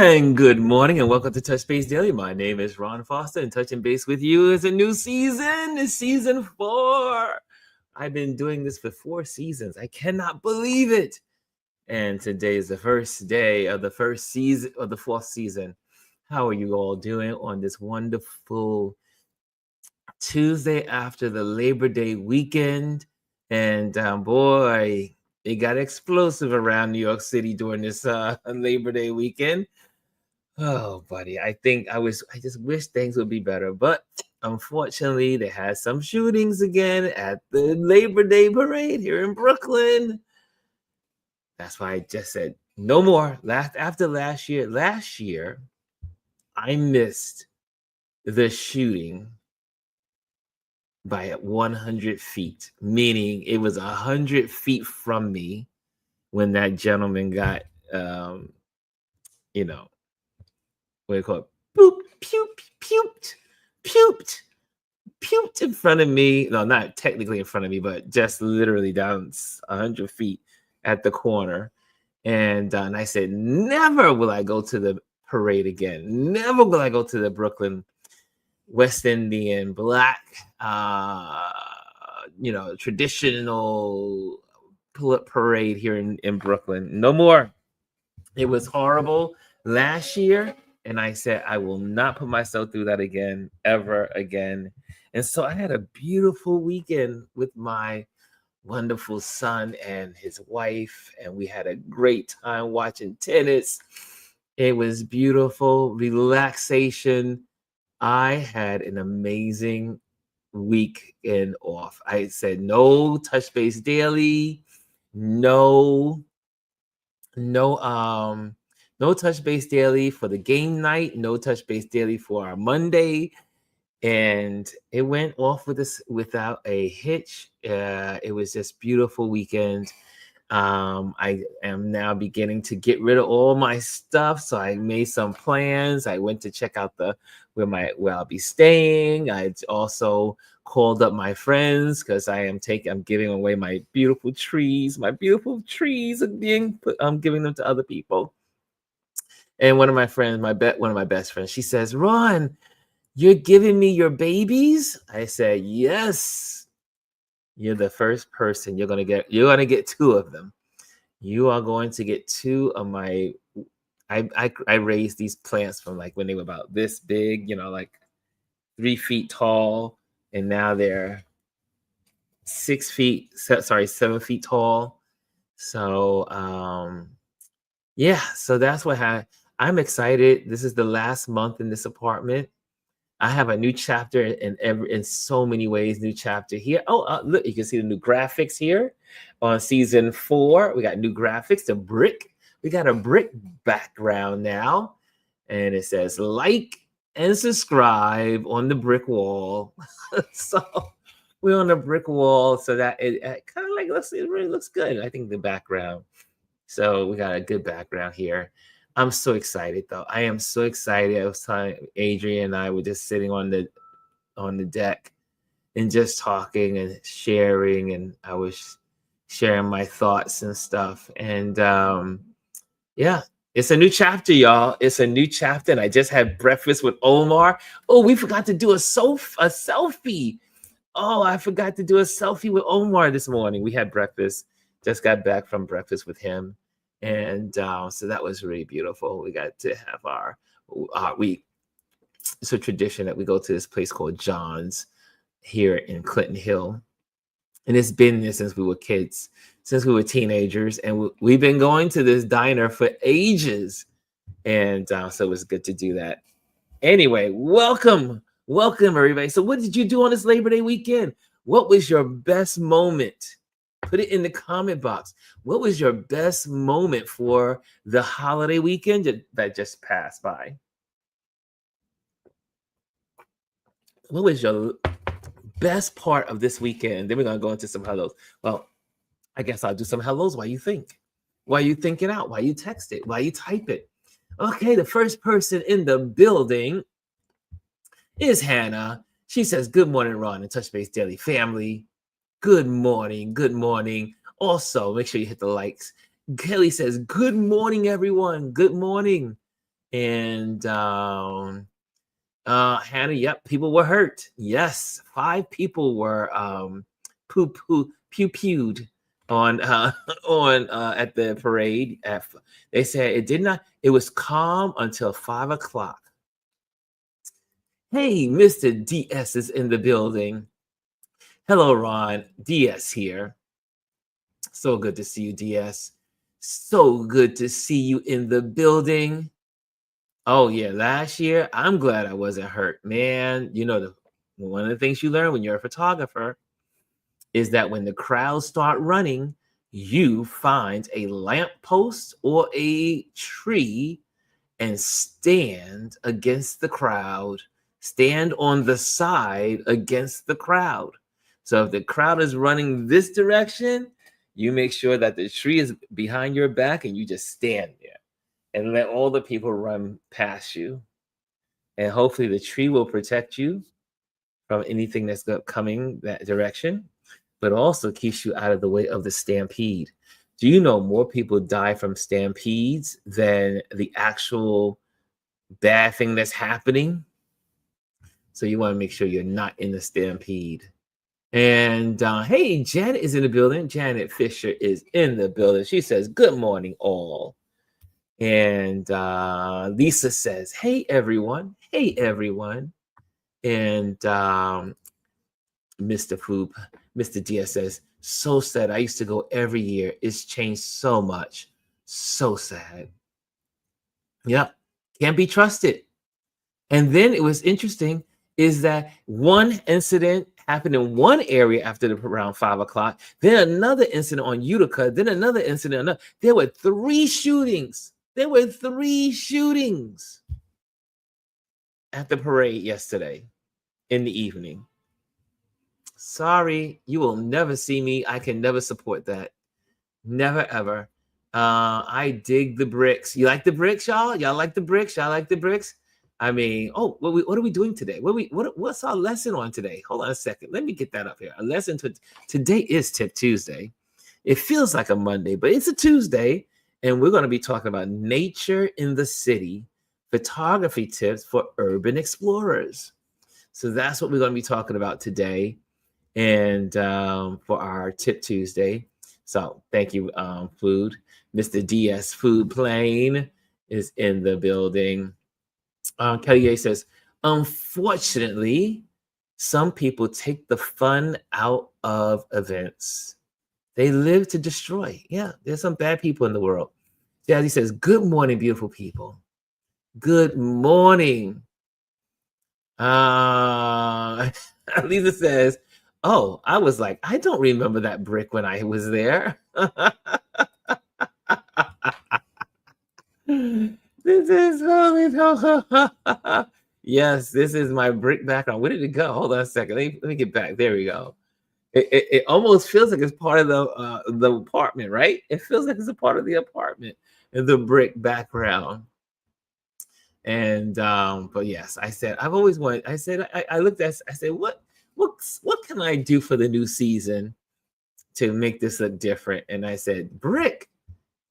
And good morning and welcome to Touch Base Daily. My name is Ron Foster and touching base with you is a new season. It's season 4. I've been doing this for 4 seasons. I cannot believe it. And today is the first day of the first season of the 4th season. How are you all doing on this wonderful Tuesday after the Labor Day weekend? And boy, it got explosive around New York City during this Labor Day weekend. Oh, buddy, I just wish things would be better. But unfortunately, they had some shootings again at the Labor Day parade here in Brooklyn. That's why I just said no more. After last year, I missed the shooting by 100 feet, meaning it was 100 feet from me when that gentleman got, what do you call it? Boop, puked in front of me. No, not technically in front of me, but just literally down 100 feet at the corner. And I said, never will I go to the parade again. Never will I go to the Brooklyn West Indian Black, traditional parade here in Brooklyn. No more. It was horrible last year. And I said, I will not put myself through that again, ever again. And so I had a beautiful weekend with my wonderful son and his wife. And we had a great time watching tennis. It was beautiful, relaxation. I had an amazing weekend off. I said, no Touch Base Daily, no Touch Base Daily for the game night, no Touch Base Daily for our Monday, and it went off without a hitch. It was just beautiful weekend. I am now beginning to get rid of all my stuff, so I made some plans. I went to check out where I'll be staying. I also called up my friends because I'm giving away my beautiful trees. My beautiful trees are I'm giving them to other people. And one of my friends, one of my best friends, she says, Ron, you're giving me your babies? I said, yes. You're the first person. You're gonna get 2 of them. You are going to get 2 of my. I raised these plants from like when they were about this big, like 3 feet tall, and now they're 7 feet tall. So yeah, so that's what I'm excited. This is the last month in this apartment. I have a new chapter in so many ways. New chapter here. Oh, look, you can see the new graphics here on season 4. We got new graphics. The brick. We got a brick background now, and it says like and subscribe on the brick wall. So we're on the brick wall, so that it kind of like it really looks good. I think the background. So we got a good background here. I'm so excited though. I am so excited. I was telling Adrian and I were just sitting on the deck and just talking and sharing, and I was sharing my thoughts and stuff. And yeah, it's a new chapter, y'all. It's a new chapter, and I just had breakfast with Omar. Oh, we forgot to do a selfie. Oh, I forgot to do a selfie with Omar this morning. We had breakfast. Just got back from breakfast with him. And so that was really beautiful. We got to have it's a tradition that we go to this place called John's here in Clinton Hill. And it's been there since we were kids, since we were teenagers. And we've been going to this diner for ages. And so it was good to do that. Anyway, welcome, everybody. So what did you do on this Labor Day weekend? What was your best moment? Put it in the comment box. What was your best moment for the holiday weekend that just passed by? What was your best part of this weekend? Then we're going to go into some hellos. Well, I guess I'll do some hellos while you think. While you think it out, while you text it, while you type it. Okay, the first person in the building is Hannah. She says, good morning, Ron and Touch Base Daily family. Good morning. Good morning. Also, make sure you hit the likes. Kelly says, good morning, everyone. Good morning. And Hannah, yep, people were hurt. Yes, 5 people were pew-pewed on on at the parade. They said it did not. It was calm until 5 o'clock. Hey, Mr. DS is in the building. Hello, Ron. DS here. So good to see you, DS. So good to see you in the building. Oh yeah, last year, I'm glad I wasn't hurt. Man, one of the things you learn when you're a photographer is that when the crowds start running, you find a lamppost or a tree and stand against the crowd, stand on the side against the crowd. So if the crowd is running this direction, you make sure that the tree is behind your back and you just stand there and let all the people run past you. And hopefully the tree will protect you from anything that's coming that direction, but also keeps you out of the way of the stampede. Do you know more people die from stampedes than the actual bad thing that's happening? So you want to make sure you're not in the stampede. And hey, Janet is in the building. Janet Fisher is in the building. She says, good morning, all. And Lisa says, hey, everyone. Hey, everyone. And Mr. Diaz says, so sad. I used to go every year. It's changed so much. So sad. Yep. Can't be trusted. And then it was interesting is that one incident happened in one area after around 5 o'clock, then another incident on Utica, then another incident. There were 3 shootings. There were 3 shootings at the parade yesterday in the evening. Sorry, you will never see me. I can never support that. Never, ever. I dig the bricks. You like the bricks, y'all? Y'all like the bricks? Y'all like the bricks? I mean, oh, what are we doing today? What's our lesson on today? Hold on a second. Let me get that up here. A lesson today is Tip Tuesday. It feels like a Monday, but it's a Tuesday, and we're going to be talking about nature in the city, photography tips for urban explorers. So that's what we're going to be talking about today, and for our Tip Tuesday. So thank you, Food. Mr. DS Food Plane is in the building. Kelly says, unfortunately, some people take the fun out of events. They live to destroy. Yeah, there's some bad people in the world. Jazzy says, good morning, beautiful people. Good morning. Lisa says, oh, I was like, I don't remember that brick when I was there. This is yes, this is my brick background. Where did it go? Hold on a second. Let me get back. There we go. It almost feels like it's part of the apartment, right? It feels like it's a part of the apartment and the brick background. And but yes, I said I've always wanted. I said I looked at. I said what can I do for the new season to make this look different? And I said brick.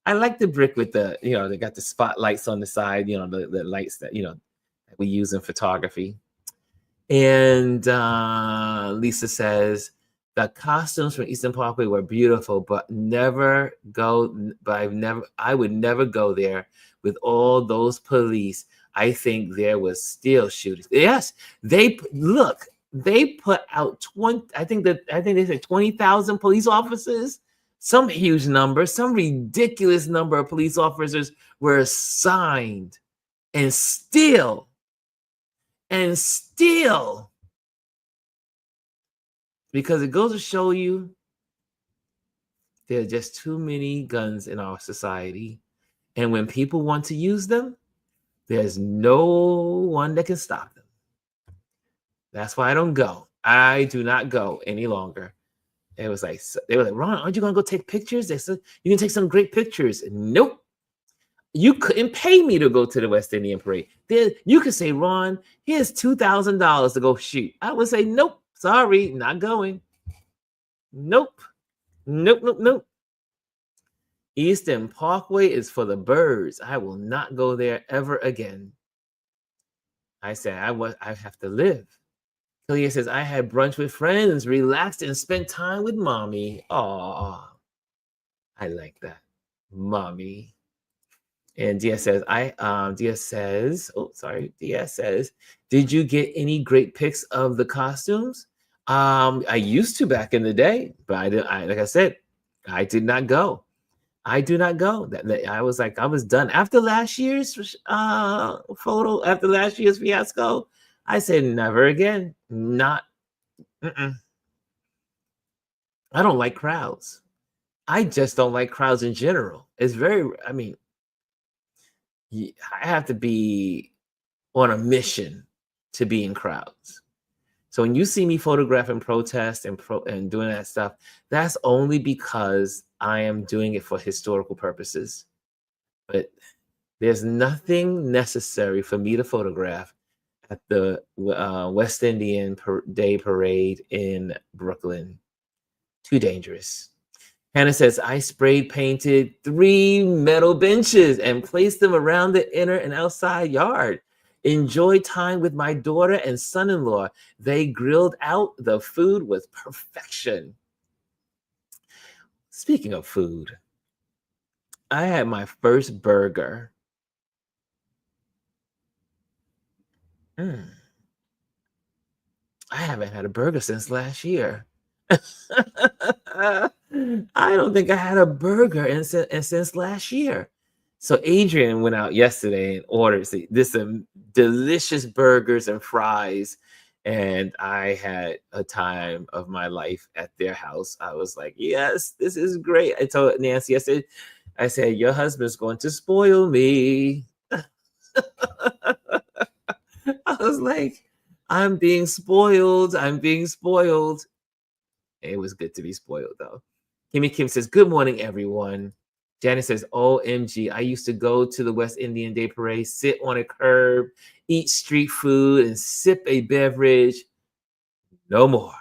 I like the brick with the, they got the spotlights on the side, the lights that, that we use in photography. And Lisa says, the costumes from Eastern Parkway were beautiful, but I would never go there with all those police. I think there was still shootings. Yes, they put out 20, I think they said 20,000 police officers. Some huge number, some ridiculous number of police officers were assigned, and still, because it goes to show you there are just too many guns in our society. And when people want to use them, there's no one that can stop them. That's why I don't go. I do not go any longer. It was like, they were like, Ron, aren't you going to go take pictures? They said, you can take some great pictures. Nope. You couldn't pay me to go to the West Indian Parade. You could say, Ron, here's $2,000 to go shoot. I would say, nope, sorry, not going. Nope. Eastern Parkway is for the birds. I will not go there ever again. I said, I have to live. Kalia says, I had brunch with friends, relaxed, and spent time with mommy. Oh, I like that. Mommy. And DS says, oh, sorry. DS says, did you get any great pics of the costumes? I used to back in the day, but like I said, I did not go. I do not go. I was like, I was done after last year's photo, after last year's fiasco. I said, never again. Not. Mm-mm. I don't like crowds. I just don't like crowds in general. It's very. I mean, I have to be on a mission to be in crowds. So when you see me photographing protest and doing that stuff, that's only because I am doing it for historical purposes. But there's nothing necessary for me to photograph at the West Indian Day Parade in Brooklyn. Too dangerous. Hannah says, I sprayed painted 3 metal benches and placed them around the inner and outside yard. Enjoyed time with my daughter and son-in-law. They grilled out the food with perfection. Speaking of food, I had my first burger. I haven't had a burger since last year. I don't think I had a burger since last year. So Adrian went out yesterday and ordered some delicious burgers and fries, and I had a time of my life at their house. I was like, yes, this is great. I told Nancy, I said, your husband's going to spoil me. I was like, I'm being spoiled. I'm being spoiled. It was good to be spoiled, though. Kimmy Kim says, good morning, everyone. Janet says, OMG, I used to go to the West Indian Day Parade, sit on a curb, eat street food, and sip a beverage. No more.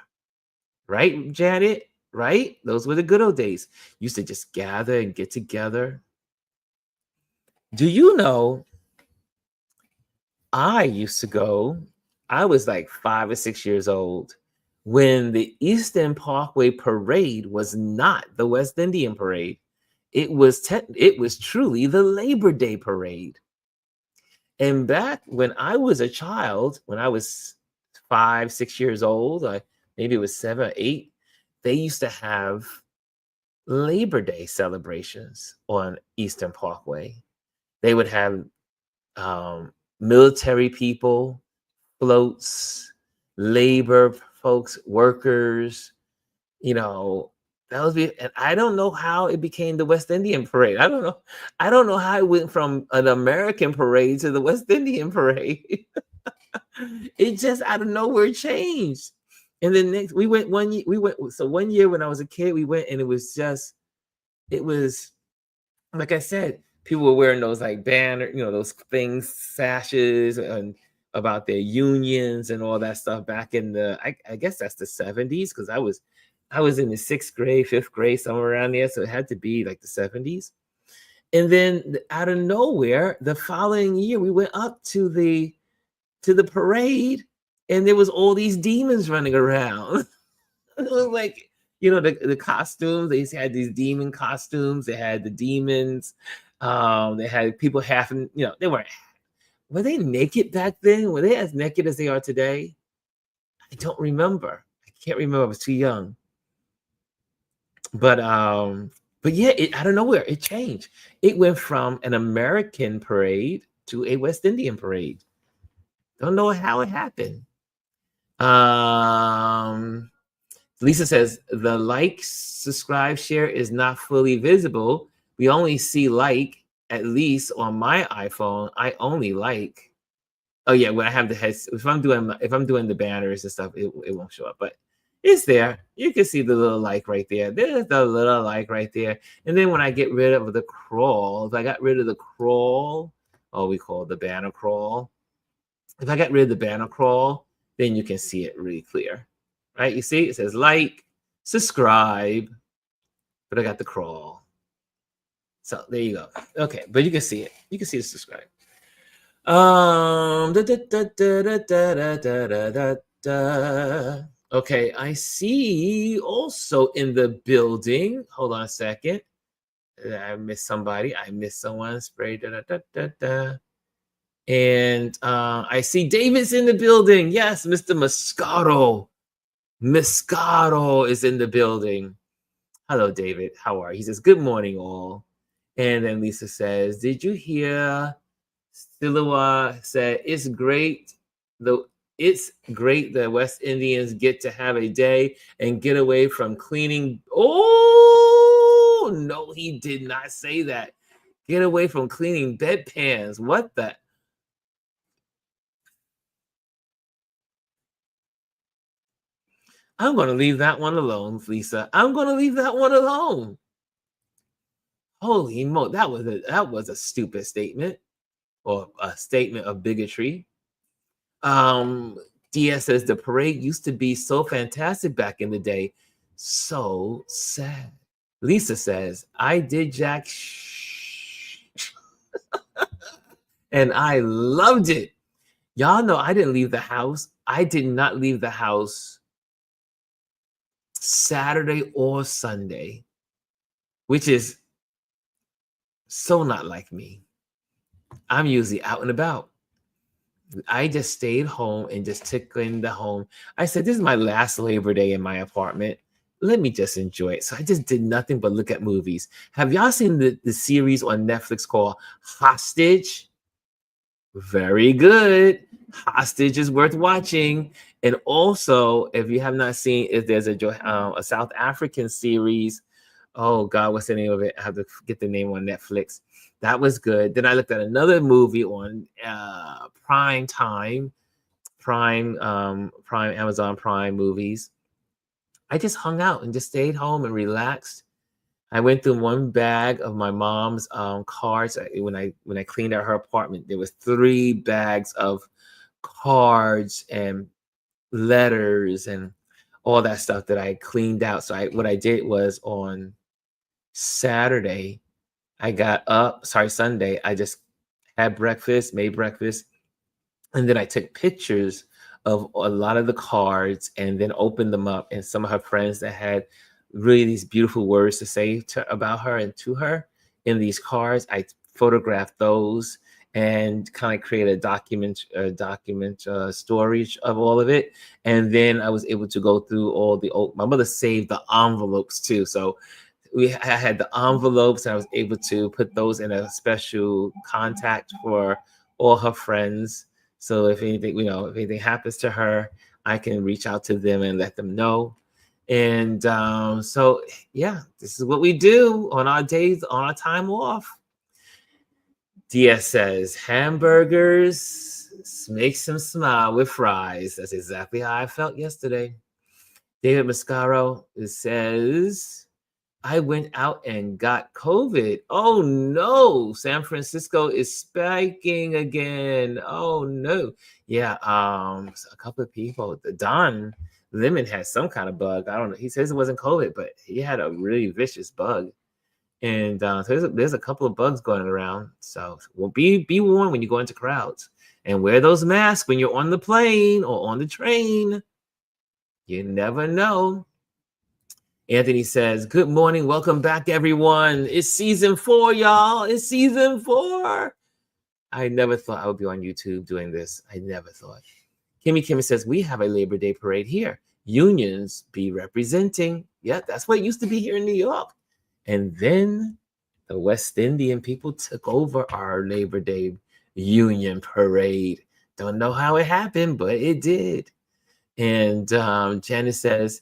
Right, Janet? Right? Those were the good old days. Used to just gather and get together. Do you know, I used to go, I was like 5 or 6 years old when the Eastern Parkway Parade was not the West Indian Parade. It was truly the Labor Day Parade. And back when I was a child, when I was 5, 6 years old, maybe it was 7 or 8, they used to have Labor Day celebrations on Eastern Parkway. They would have military people, floats, labor folks, workers, and I don't know how it became the West Indian Parade. I don't know. I don't know how it went from an American parade to the West Indian Parade. It just out of nowhere changed. And then next we went one year. So one year when I was a kid, we went, and it was like I said, people were wearing those like banner, those things, sashes, and about their unions and all that stuff back in I guess that's the 70s, because I was in the 6th grade, 5th grade, somewhere around there. So it had to be like the 70s. And then out of nowhere, the following year, we went up to the parade, and there was all these demons running around. It was like, the costumes. They had these demon costumes. They had the demons. They had people having, were they naked back then? Were they as naked as they are today? I don't remember. I can't remember. I was too young. But yeah, out of nowhere, it changed. It went from an American parade to a West Indian parade. Don't know how it happened. Lisa says, the like, subscribe, share is not fully visible. We only see like, at least on my iPhone, I only like. Oh yeah, when I have the heads, if I'm doing the banners and stuff, it won't show up, but it's there. You can see the little like right there. There's the little like right there. And then when I get rid of the crawl, if I got rid of the crawl, we call it the banner crawl. If I got rid of the banner crawl, then you can see it really clear. Right? You see, it says like, subscribe, but I got the crawl. So there you go. Okay, but you can see it. You can see the subscribe. Da, da, da, da, da, da, da, da, da, da. Okay, I see also in the building. Hold on a second. I missed somebody. I missed someone. Spray. Da, da, da, da, da. And I see David's in the building. Yes, Mr. Moscato. Moscato is in the building. Hello, David. How are you? He says, good morning, all. And then Lisa says, did you hear Silawa said, it's great that West Indians get to have a day and get away from cleaning. Oh, no, he did not say that. Get away from cleaning bedpans. What the? I'm going to leave that one alone, Lisa. I'm going to leave that one alone. Holy mo, that was a stupid statement or a statement of bigotry. DS says the parade used to be so fantastic back in the day. So sad. Lisa says, I did Jack and I loved it. Y'all know I didn't leave the house. I did not leave the house Saturday or Sunday, which is so not like me. I'm usually out and about. I just stayed home and just took in the home. I said, this is my last Labor Day in my apartment. Let me just enjoy it. So I just did nothing but look at movies. Have y'all seen the series on Netflix called Hostage? Very good. Hostage is worth watching. And also, if you have not seen, if there's a South African series, oh God, what's the name of it? I have to get the name on Netflix. That was good. Then I looked at another movie on Prime Time, Amazon Prime movies. I just hung out and just stayed home and relaxed. I went through one bag of my mom's cards when I cleaned out her apartment. There was 3 bags of cards and letters and all that stuff that I cleaned out. So what I did was on Saturday, Sunday, I just had breakfast, made breakfast, and then I took pictures of a lot of the cards and then opened them up. And some of her friends that had really these beautiful words to say about her and to her in these cards, I photographed those and kind of create a document storage of all of it. And then I was able to go through my mother saved the envelopes too. So I had the envelopes and I was able to put those in a special contact for all her friends. So if anything happens to her, I can reach out to them and let them know. And so, yeah, this is what we do on our days, on our time off. DS says, hamburgers makes him smile with fries. That's exactly how I felt yesterday. David Mascaro says, I went out and got COVID. Oh no, San Francisco is spiking again. Oh no. Yeah, a couple of people. Don Lemon had some kind of bug. I don't know. He says it wasn't COVID, but he had a really vicious bug. And so there's a couple of bugs going around. So be warned when you go into crowds and wear those masks when you're on the plane or on the train. You never know. Anthony says, good morning. Welcome back, everyone. It's season 4, y'all. It's season 4. I never thought I would be on YouTube doing this. I never thought. Kimmy says, we have a Labor Day parade here. Unions be representing. Yeah, that's what it used to be here in New York. And then the West Indian people took over our Labor Day Union parade. Don't know how it happened, but it did. And Janice says,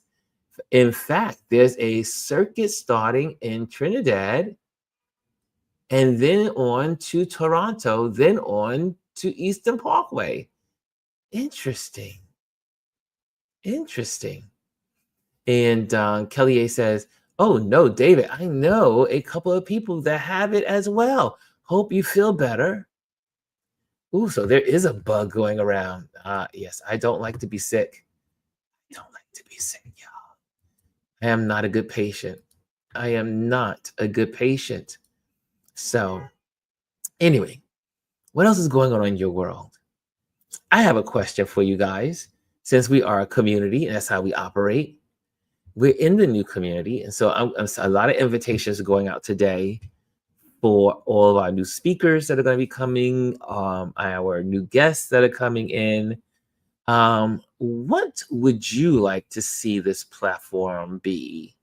in fact, there's a circuit starting in Trinidad and then on to Toronto, then on to Eastern Parkway. Interesting. And Kelly A says, oh, no, David, I know a couple of people that have it as well. Hope you feel better. Ooh, so there is a bug going around. Yes, I don't like to be sick. Y'all. I am not a good patient. So anyway, what else is going on in your world? I have a question for you guys. Since we are a community and that's how we operate, we're in the new community. And so a lot of invitations are going out today for all of our new speakers that are going to be coming, our new guests that are coming in. What would you like to see this platform be?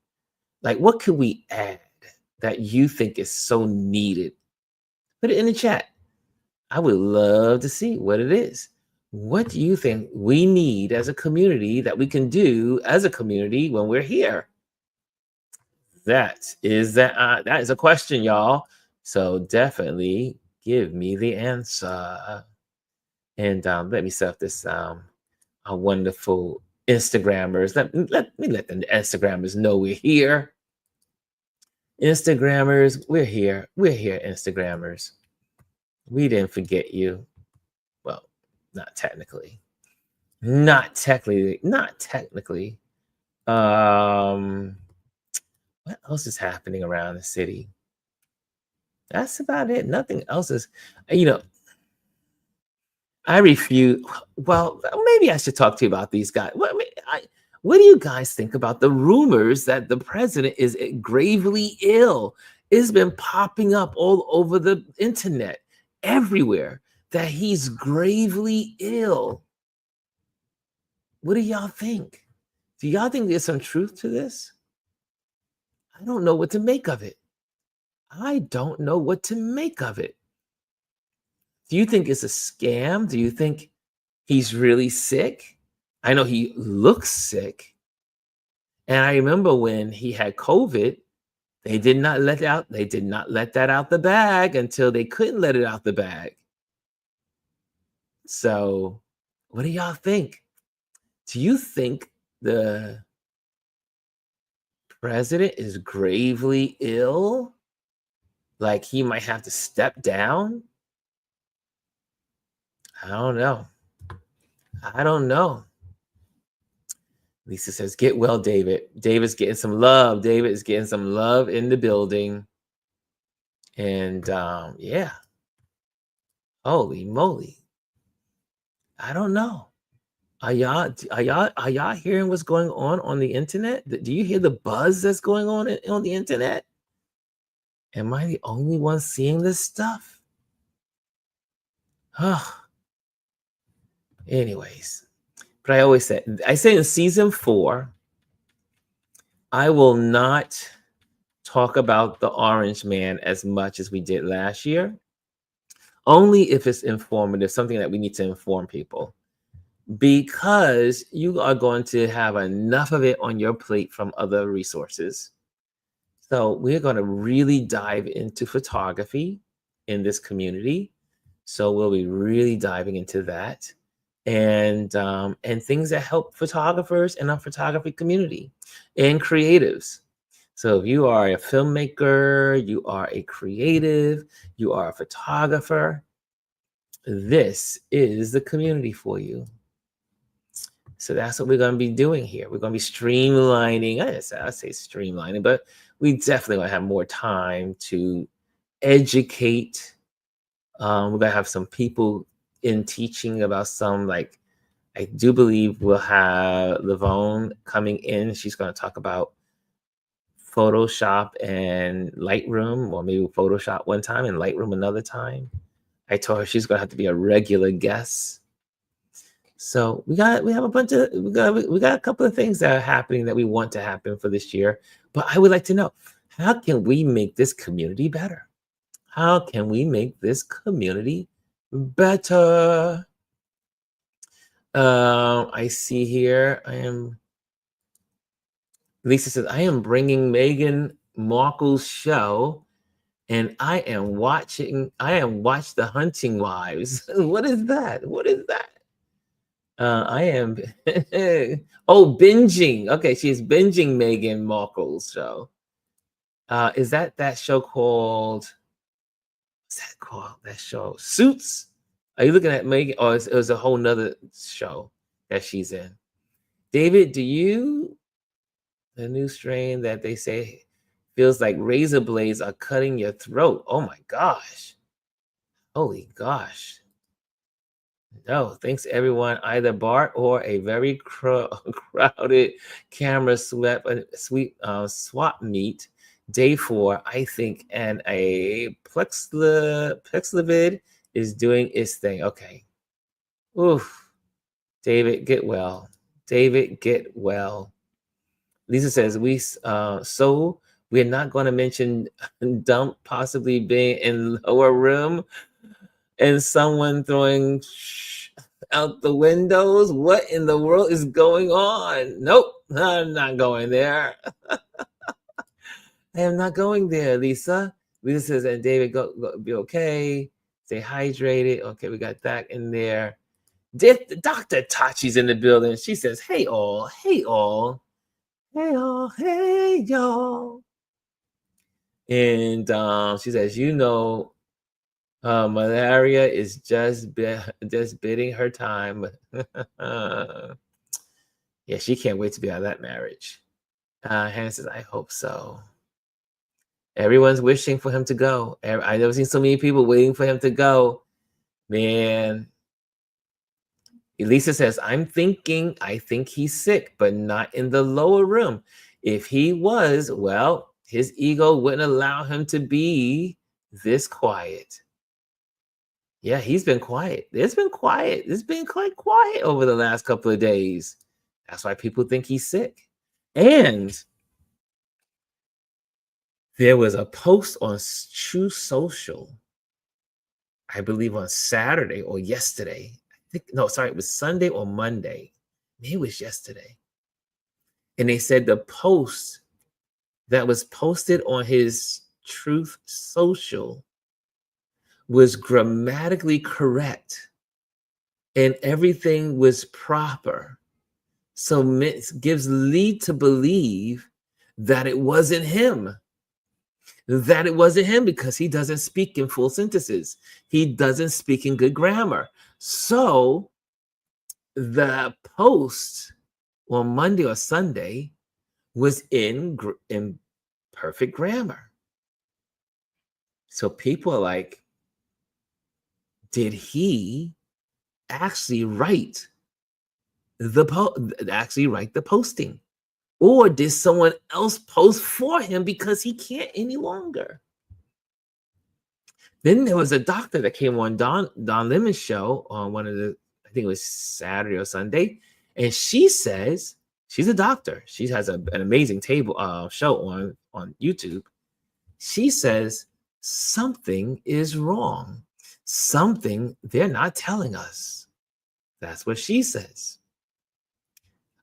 Like, what could we add that you think is so needed? Put it in the chat. I would love to see what it is. What do you think we need as a community that we can do as a community when we're here? That is a question, y'all. So definitely give me the answer. And let me set up this our wonderful Instagrammers. Let me let the Instagrammers know we're here. Instagrammers, we're here. We're here, Instagrammers. We didn't forget you. Well, not technically. Not technically. Not technically. What else is happening around the city? That's about it. Nothing else is, you know, I refuse. Well, maybe I should talk to you about these guys. What do you guys think about the rumors that the president is gravely ill? It's been popping up all over the internet, everywhere, that he's gravely ill. What do y'all think? Do y'all think there's some truth to this? I don't know what to make of it. I don't know what to make of it. Do you think it's a scam? Do you think he's really sick? I know he looks sick. And I remember when he had COVID, they did not let that out the bag until they couldn't let it out the bag. So, what do y'all think? Do you think the president is gravely ill? Like he might have to step down? I don't know. I don't know. Lisa says, get well, David. David's getting some love. David is getting some love in the building. And yeah. Holy moly. I don't know. Are y'all hearing what's going on the internet? Do you hear the buzz that's going on the internet? Am I the only one seeing this stuff? Anyways, but I say in season 4, I will not talk about the Orange Man as much as we did last year, only if it's informative, something that we need to inform people, because you are going to have enough of it on your plate from other resources. So we're going to really dive into photography in this community. So we'll be really diving into that and things that help photographers in our photography community and creatives. So if you are a filmmaker, you are a creative, you are a photographer, this is the community for you. So that's what we're going to be doing here. We're going to be streamlining. I say streamlining, but we definitely want to have more time to educate. We're going to have some people in teaching about some, like, I do believe we'll have Lavone coming in. She's going to talk about Photoshop and Lightroom, or maybe Photoshop one time and Lightroom another time. I told her she's going to have to be a regular guest. So we got a couple of things that are happening that we want to happen for this year. But I would like to know, how can we make this community better? How can we make this community better? I see here, Lisa says, I am bringing Meghan Markle's show, and I am watch The Hunting Wives. What is that? What is that? I am binging. Okay, she's binging Meghan Markle's show. Is that show called, what's that called? That show Suits? Are you looking at Meghan, or it was a whole nother show that she's in? David, the new strain that they say Feels like razor blades are cutting your throat. Oh my gosh. Holy gosh. No, thanks everyone. Either Bart or a very crowded camera swap meet. Day 4, I think, and a Plexlivid is doing its thing. Okay. Oof. David, get well. David, get well. Lisa says, so we're not going to mention dump possibly being in lower room and someone throwing out the windows. What in the world is going on? Nope, I'm not going there. I am not going there, Lisa. Lisa says, and David, go be okay. Stay hydrated. Okay, we got that in there. Dr. Tachi's in the building. She says, hey all, hey all, hey all, hey y'all. And she says, malaria is just bidding her time. Yeah, she can't wait to be out of that marriage. Hannah says, I hope so. Everyone's wishing for him to go. I've never seen so many people waiting for him to go. Man. Elisa says, I think he's sick, but not in the lower room. If he was, well, his ego wouldn't allow him to be this quiet. Yeah, he's been quiet. It's been quiet. It's been quite quiet over the last couple of days. That's why people think he's sick. And there was a post on True Social, I believe on Saturday or yesterday. It was Sunday or Monday. Maybe it was yesterday. And they said the post that was posted on his Truth Social was grammatically correct and everything was proper. So it gives lead to believe that it wasn't him. That it wasn't him because he doesn't speak in full sentences. He doesn't speak in good grammar. So the post on Monday or Sunday was in perfect grammar. So people are like, did he actually write the posting? Or did someone else post for him because he can't any longer? Then there was a doctor that came on Don Lemon's show on one of the, I think it was Saturday or Sunday, and she says, she's a doctor. She has an amazing show on YouTube. She says something is wrong. Something they're not telling us. That's what she says.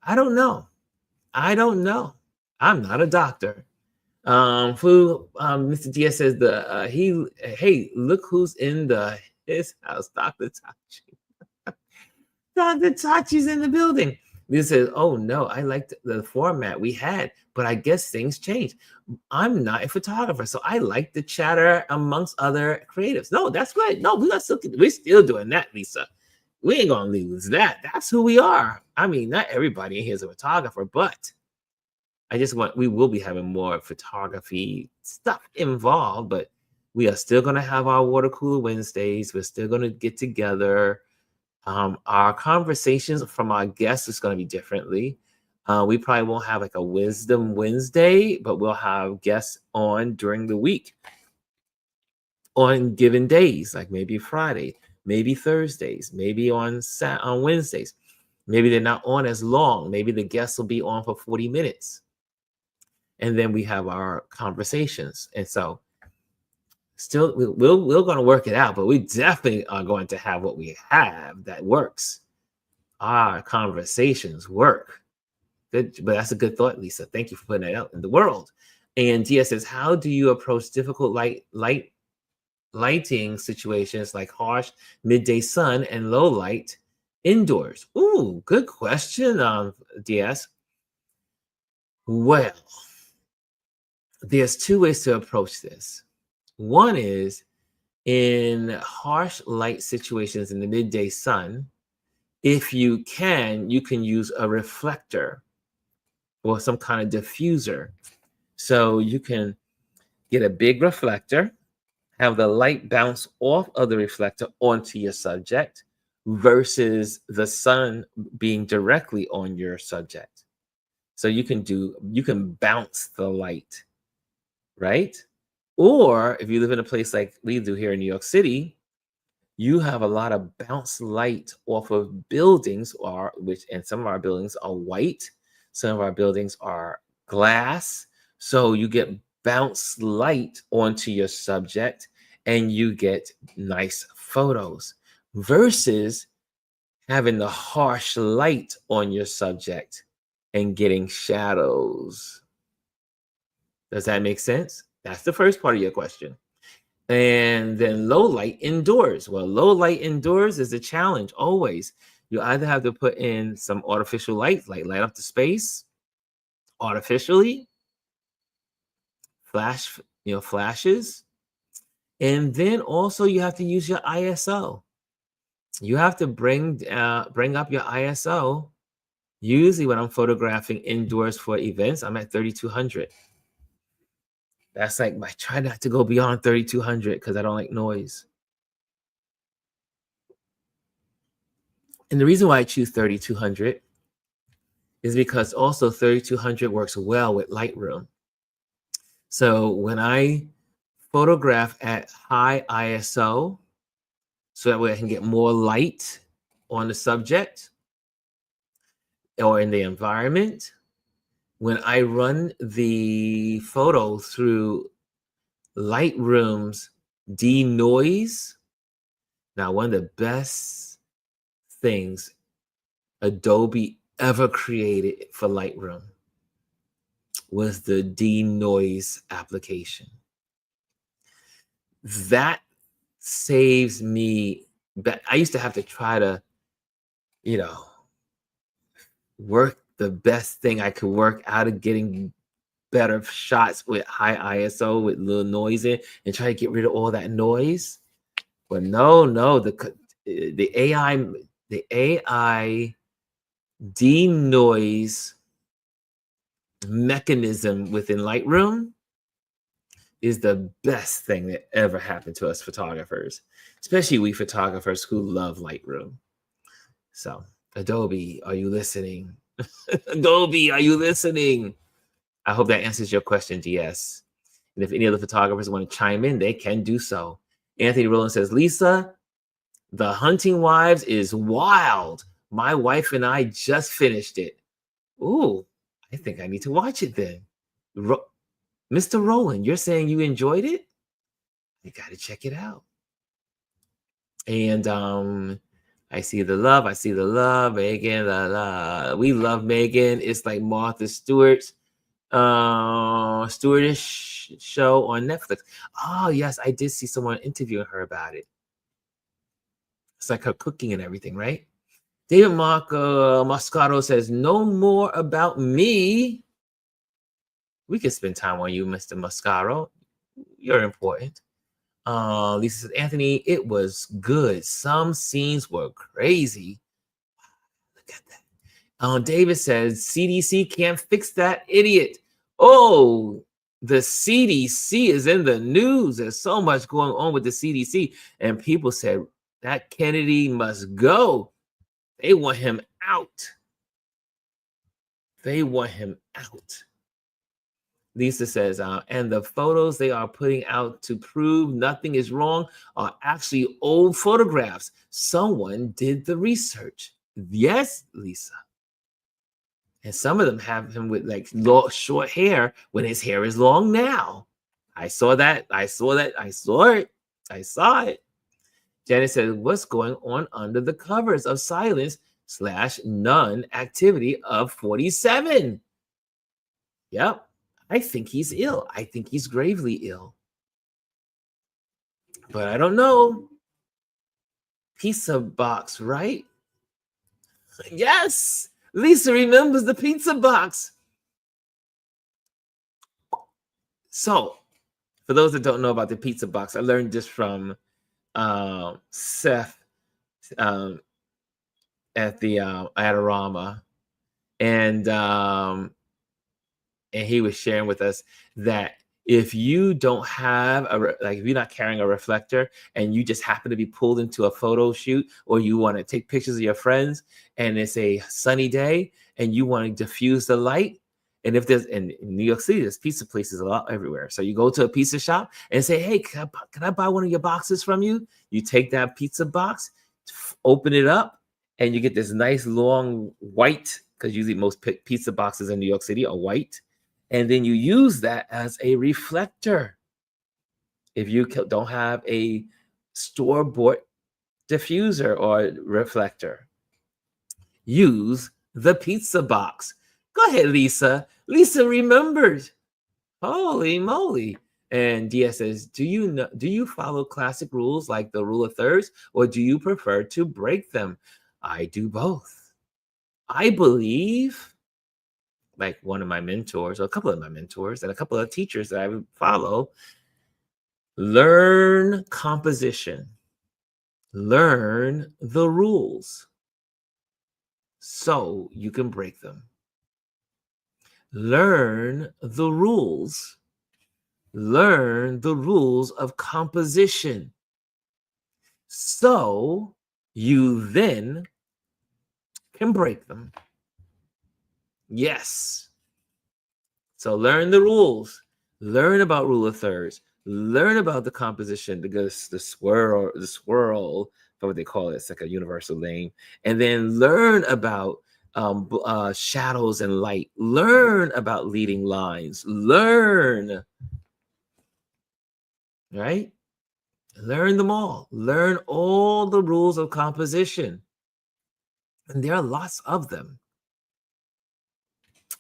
I don't know. I'm not a doctor. Mr. Diaz says hey, look who's in his house, Dr. Tachi. Dr. Tachi's in the building. This says, oh no, I liked the format we had, but I guess things changed. I'm not a photographer, so I like the chatter amongst other creatives. No, that's great. No, we're still doing that, Lisa. We ain't gonna lose that. That's who we are. I mean, not everybody in here is a photographer, but we will be having more photography stuff involved, but we are still going to have our water cooler Wednesdays. We're still going to get together. Our conversations from our guests is going to be differently. We probably won't have like a Wisdom Wednesday, but we'll have guests on during the week on given days, like maybe Friday, maybe Thursdays, maybe on Wednesdays. Maybe they're not on as long. Maybe the guests will be on for 40 minutes. And then we have our conversations. And so still, we're going to work it out, but we definitely are going to have what we have that works. Our conversations work. Good, but that's a good thought, Lisa. Thank you for putting that out in the world. And Dia says, how do you approach difficult lighting situations like harsh midday sun and low light indoors? Ooh, good question, Diaz. Well, there's two ways to approach this. One is in harsh light situations in the midday sun, if you can use a reflector or some kind of diffuser. So you can Get a big reflector, have the light bounce off of the reflector onto your subject versus the sun being directly on your subject. So you can bounce the light, right? Or if you live in a place like we do here in New York City, you have a lot of bounce light off of buildings, and some of our buildings are white, some of our buildings are glass. So you get bounce light onto your subject and you get nice photos versus having the harsh light on your subject and getting shadows. Does that make sense? That's the first part of your question. And then low light indoors. Well, low light indoors is a challenge always. You either have to put in some artificial light, like light up the space artificially, flashes. And then also you have to use your ISO. You have to bring up your ISO. Usually when I'm photographing indoors for events, I'm at 3200. That's like, I try not to go beyond 3200 because I don't like noise. And the reason why I choose 3200 is because also 3200 works well with Lightroom. So when I photograph at high ISO, so that way I can get more light on the subject or in the environment, when I run the photo through Lightroom's denoise, now one of the best things Adobe ever created for Lightroom was the denoise application. That saves me. I used to have to try to, work the best thing I could work out of getting better shots with high ISO with little noise in and try to get rid of all that noise. But no, the AI denoise mechanism within Lightroom is the best thing that ever happened to us photographers, especially we photographers who love Lightroom. So Adobe, are you listening? Adobe, are you listening? I hope that answers your question, DS. And if any other photographers want to chime in, they can do so. Anthony Rowland says, Lisa, The Hunting Wives is wild. My wife and I just finished it. Ooh, I think I need to watch it then. Mr. Rowland, you're saying you enjoyed it? You got to check it out. And I see the love. Megan, we love Megan. It's like Martha Stewart's Stewardish show on Netflix. Oh, yes, I did see someone interviewing her about it. It's like her cooking and everything, right? David Moscato says, no more about me. We can spend time on you, Mr. Moscato. You're important. Lisa says, Anthony, it was good. Some scenes were crazy. Look at that. David says, CDC can't fix that idiot. Oh, the CDC is in the news. There's so much going on with the CDC. And people said, that Kennedy must go. They want him out. They want him out. Lisa says, and the photos they are putting out to prove nothing is wrong are actually old photographs. Someone did the research. Yes, Lisa. And some of them have him with like short hair when his hair is long now. I saw that. I saw it. Janet says, what's going on under the covers of silence / none activity of 47? Yep. I think he's ill. I think he's gravely ill. But I don't know. Pizza box, right? Yes. Lisa remembers the pizza box. So, for those that don't know about the pizza box, I learned this from Seth at the Adorama. And he was sharing with us that if you don't have like if you're not carrying a reflector and you just happen to be pulled into a photo shoot, or you want to take pictures of your friends and it's a sunny day and you want to diffuse the light, and if there's in New York City, there's pizza places a lot everywhere. So you go to a pizza shop and say, hey, can I buy one of your boxes from you? You take that pizza box, open it up, and you get this nice long white, because usually most pizza boxes in New York City are white. And then you use that as a reflector. If you don't have a store-bought diffuser or reflector, use the pizza box. Go ahead, Lisa. Lisa remembered. Holy moly. And Dia says, do you follow classic rules like the rule of thirds, or do you prefer to break them? I do both. I believe, like one of my mentors, or a couple of my mentors, and a couple of teachers that I follow, learn composition, learn the rules so you can break them. Learn the rules. Learn the rules of composition so you then can break them. Yes. So learn the rules. Learn about rule of thirds. Learn about the composition, because the swirl, what they call it, it's like a universal name. And then learn about shadows and light. Learn about leading lines. Learn, right? Learn them all. Learn all the rules of composition. And there are lots of them.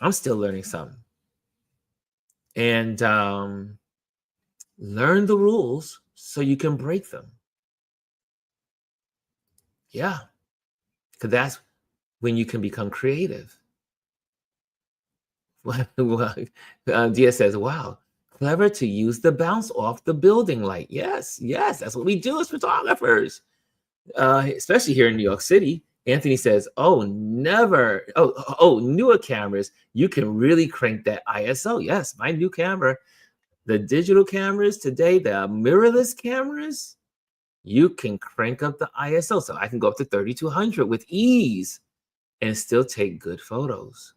I'm still learning some. And learn the rules so you can break them. Yeah. Because that's when you can become creative. Dia says, wow, clever to use the bounce off the building light. Yes, yes, that's what we do as photographers, especially here in New York City. Anthony says, oh, never. Oh, newer cameras, you can really crank that ISO. Yes, my new camera, the digital cameras today, the mirrorless cameras, you can crank up the ISO. So I can go up to 3200 with ease and still take good photos.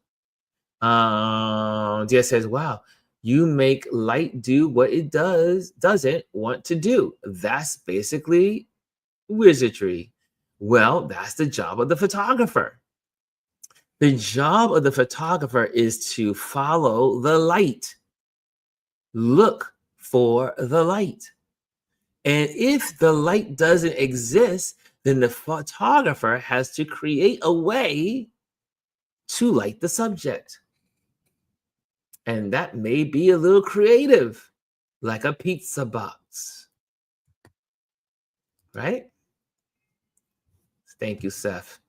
Dia says, wow, you make light do what it doesn't want to do. That's basically wizardry. Well, that's the job of the photographer. The job of the photographer is to follow the light. Look for the light. And if the light doesn't exist, then the photographer has to create a way to light the subject. And that may be a little creative, like a pizza box. Right? Thank you, Seth.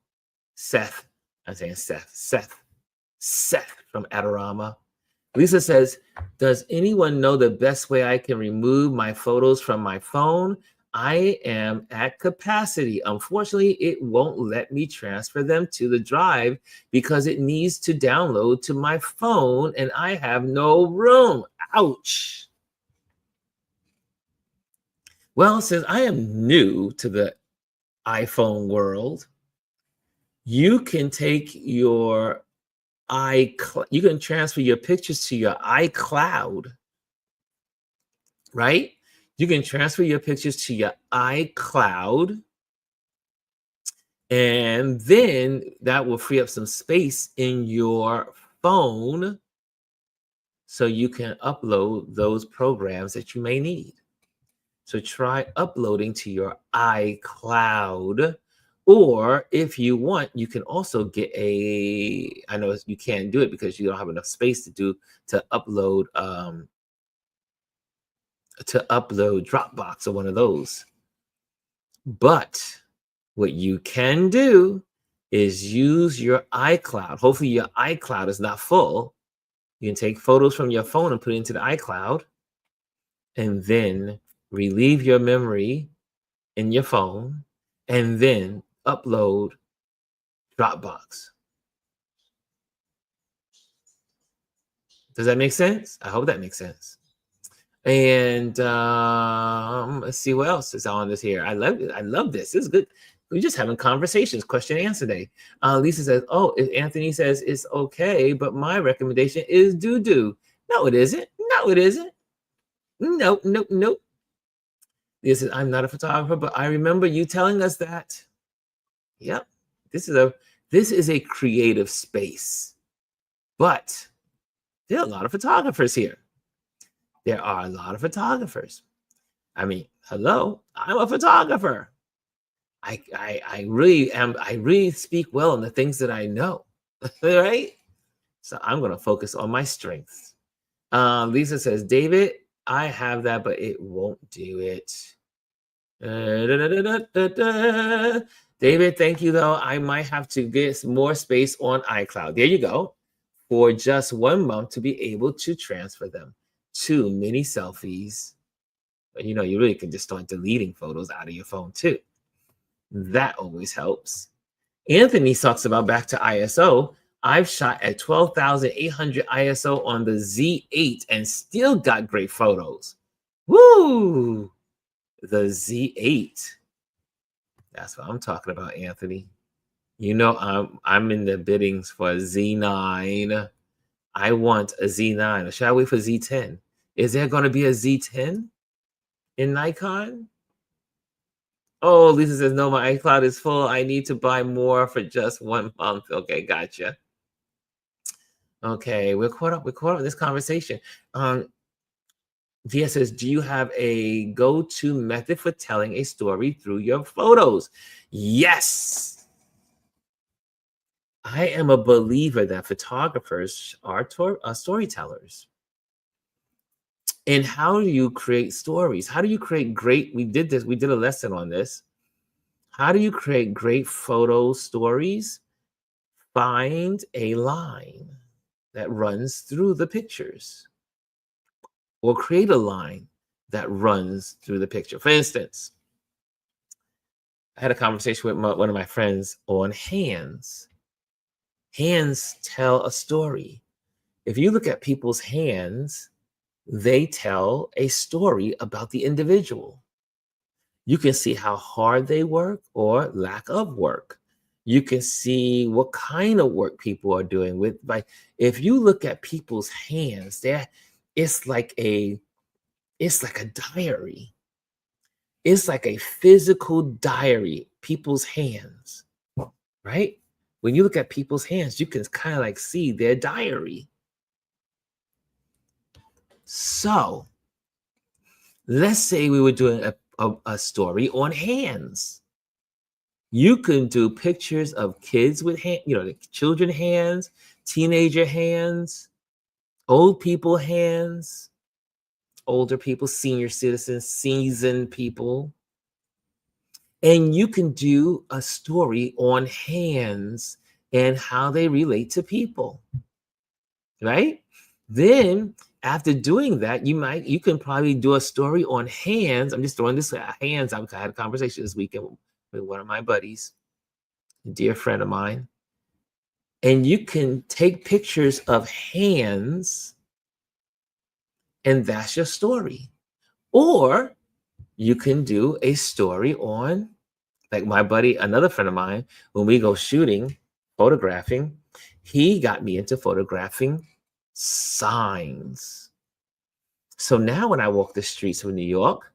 Seth. I'm saying Seth. Seth from Adorama. Lisa says, does anyone know the best way I can remove my photos from my phone? I am at capacity. Unfortunately, it won't let me transfer them to the drive because it needs to download to my phone and I have no room. Ouch. Well, since I am new to the iPhone world, you can take your you can transfer your pictures to your iCloud, right? You can transfer your pictures to your iCloud, and then that will free up some space in your phone so you can upload those programs that you may need. So try uploading to your iCloud. Or if you want, you can also get I know you can't do it because you don't have enough space to upload Dropbox or one of those. But what you can do is use your iCloud. Hopefully your iCloud is not full. You can take photos from your phone and put it into the iCloud and then relieve your memory in your phone and then upload Dropbox. Does that make sense? I hope that makes sense. And let's see what else is on this here. I love it. I love this. This is good. We're just having conversations, question and answer day. Lisa says, "Oh, if Anthony says it's okay, but my recommendation is doo-doo." No, it isn't. No, it isn't. Nope, nope, nope. This is, I'm not a photographer, but I remember you telling us that. Yep. This is a creative space. But there are a lot of photographers here. There are a lot of photographers. I mean, hello, I'm a photographer. I really am. I really speak well on the things that I know, right? So I'm going to focus on my strengths. Lisa says, David, I have that, but it won't do it. David, thank you, though. I might have to get more space on iCloud. There you go. For just 1 month to be able to transfer them to mini selfies. But you really can just start deleting photos out of your phone too. That always helps. Anthony talks about back to ISO. I've shot at 12,800 ISO on the Z8 and still got great photos. Woo! The Z8. That's what I'm talking about, Anthony. I'm in the biddings for a Z9. I want a Z9. Or should I wait for Z10? Is there going to be a Z10 in Nikon? Oh, Lisa says, no, my iCloud is full. I need to buy more for just 1 month. Okay, gotcha. Okay, we're caught up in this conversation. Dia says, do you have a go-to method for telling a story through your photos? Yes. I am a believer that photographers are storytellers. And how do you create stories? How do you create great? We did a lesson on this. How do you create great photo stories? Find a line that runs through the pictures, or create a line that runs through the picture. For instance, I had a conversation with one of my friends on hands. Hands tell a story. If you look at people's hands, they tell a story about the individual. You can see how hard they work or lack of work. You can see what kind of work people are doing with, like, if you look at people's hands, it's like a diary. It's like a physical diary, people's hands, right? When you look at people's hands, you can kind of like see their diary. So let's say we were doing a story on hands. You can do pictures of kids with children hands, teenager hands, old people hands, older people, senior citizens, seasoned people. And you can do a story on hands and how they relate to people, right? Then after doing that, you can probably do a story on hands. I'm just throwing this hands. I had a conversation this weekend with one of my buddies, a dear friend of mine. And you can take pictures of hands, and that's your story. Or you can do a story on, like my buddy, another friend of mine, when we go shooting, photographing, he got me into photographing signs. So now when I walk the streets of New York,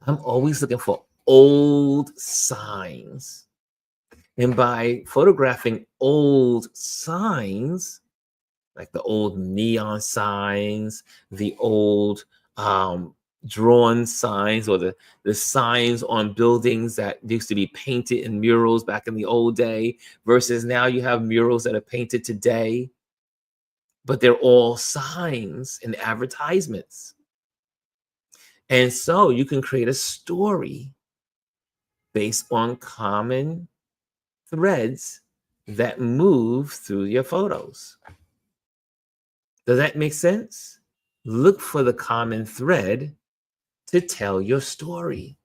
I'm always looking for old signs. And by photographing old signs, like the old neon signs, the old drawn signs, or the signs on buildings that used to be painted in murals back in the old day, versus now you have murals that are painted today, but they're all signs and advertisements. And so you can create a story based on common threads that move through your photos. Does that make sense? Look for the common thread to tell your story.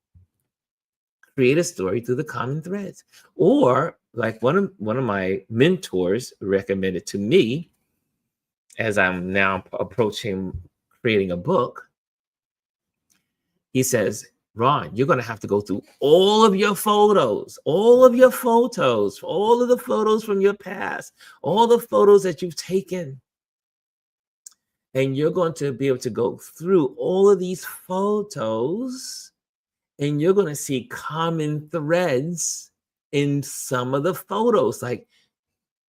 Create a story through the common threads. Or like one of my mentors recommended to me, as I'm now approaching creating a book, He says, Ron, you're going to have to go through all of your photos, all of the photos from your past, all the photos that you've taken. And you're going to be able to go through all of these photos, and you're going to see common threads in some of the photos. Like,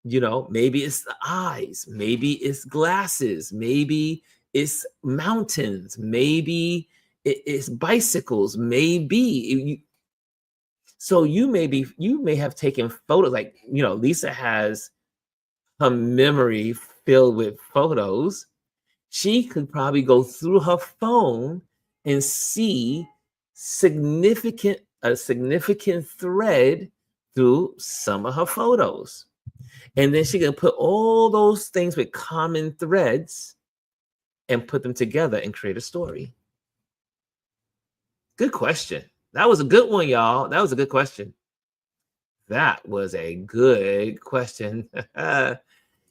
maybe it's the eyes, maybe it's glasses, maybe it's mountains, maybe it's bicycles, maybe. So you may have taken photos, like, Lisa has her memory filled with photos. She could probably go through her phone and see a significant thread through some of her photos. And then she can put all those things with common threads and put them together and create a story. Good question. That was a good one, y'all. That was a good question. That was a good question.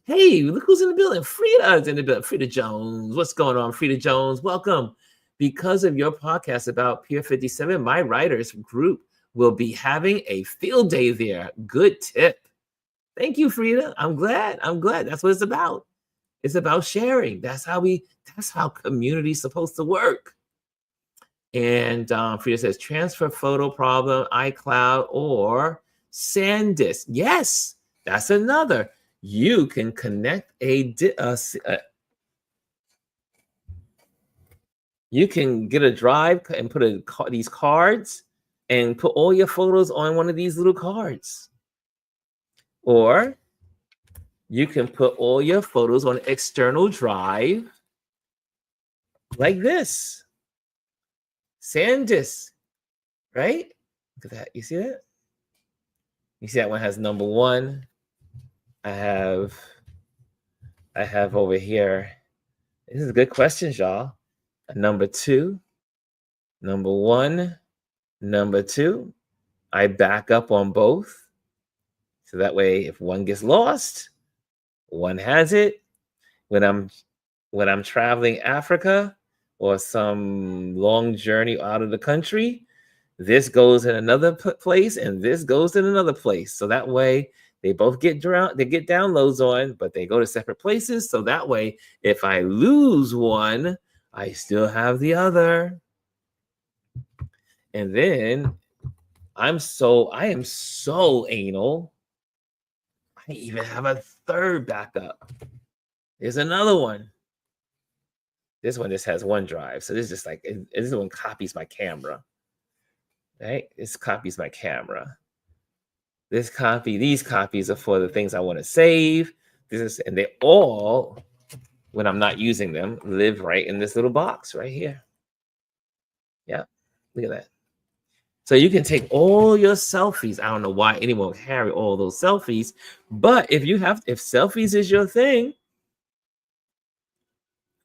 Hey, look who's in the building. Frida's in the building. Frida Jones. What's going on, Frida Jones? Welcome. Because of your podcast about Pier 57, my writers group will be having a field day there. Good tip. Thank you, Frida. I'm glad. That's what it's about. It's about sharing. That's how community is supposed to work. And Frida says, transfer photo problem, iCloud or SanDisk. Yes, that's another. You can connect you can get a drive and put these cards and put all your photos on one of these little cards. Or you can put all your photos on an external drive like this. SanDisk, right? Look at that. You see that? You see that one has number 1. I have over here. This is a good question, y'all. Number 2, number 1, number 2. I back up on both. So that way, if one gets lost, one has it. When I'm traveling Africa or some long journey out of the country, this goes in another place and this goes in another place. So that way they both get downloads on, but they go to separate places. So that way, if I lose one, I still have the other. And then I am so anal. I even have a third backup. There's another one. This one just has one drive. So this is just like, this one copies my camera. Right? This copies my camera. These copies are for the things I want to save. And they all, when I'm not using them, live right in this little box right here. Yeah, look at that. So you can take all your selfies. I don't know why anyone would carry all those selfies, but if selfies is your thing,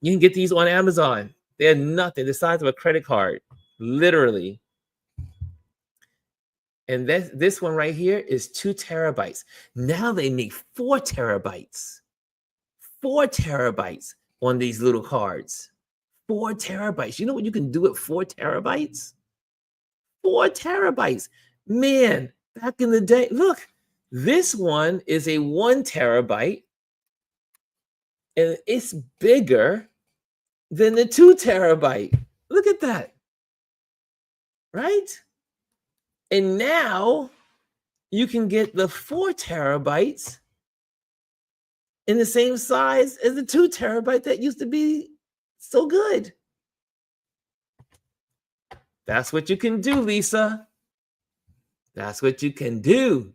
you can get these on Amazon. They're nothing the size of a credit card, literally. And this one right here is 2 terabytes. Now they make 4 terabytes. 4 terabytes on these little cards. 4 terabytes. You know what you can do with 4 terabytes? 4 terabytes. Man, back in the day, look, this one is a 1 terabyte. And it's bigger than the 2 terabyte. Look at that. Right? And now you can get the 4 terabytes in the same size as the 2 terabyte that used to be so good. That's what you can do, Lisa. That's what you can do.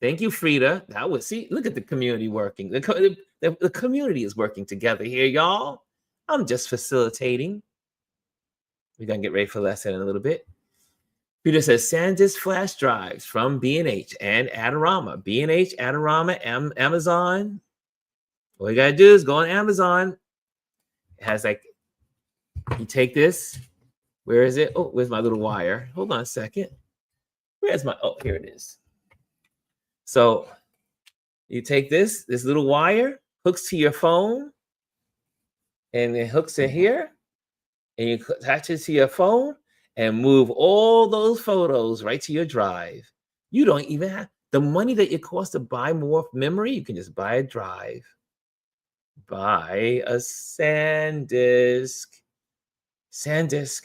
Thank you, Frida. Look at the community working. The community is working together here, y'all. I'm just facilitating. We're going to get ready for the lesson in a little bit. Peter says, SanDisk flash drives from B&H and Adorama. B&H, Adorama, Amazon. All you got to do is go on Amazon. It has you take this. Where is it? Oh, where's my little wire? Hold on a second. Here it is. So you take this little wire, hooks to your phone, and it hooks in here, and you attach it to your phone, and move all those photos right to your drive. You don't even have the money that it costs to buy more memory. You can just buy a drive, buy a SanDisk. SanDisk.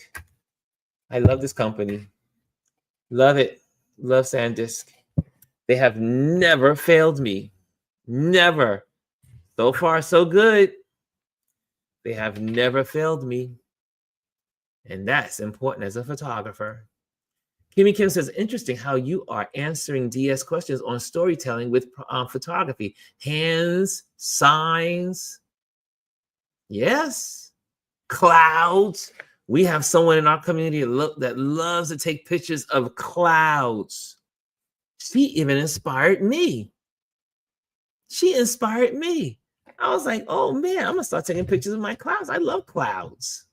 I love this company. Love it. Love SanDisk. They have never failed me. Never. So far, so good. They have never failed me. And that's important as a photographer. Kimmy Kim says, interesting how you are answering DS questions on storytelling with photography. Hands, signs. Yes. Clouds. We have someone in our community that loves to take pictures of clouds. She even inspired me. She inspired me. I was like, oh man, I'm gonna start taking pictures of my clouds. I love clouds.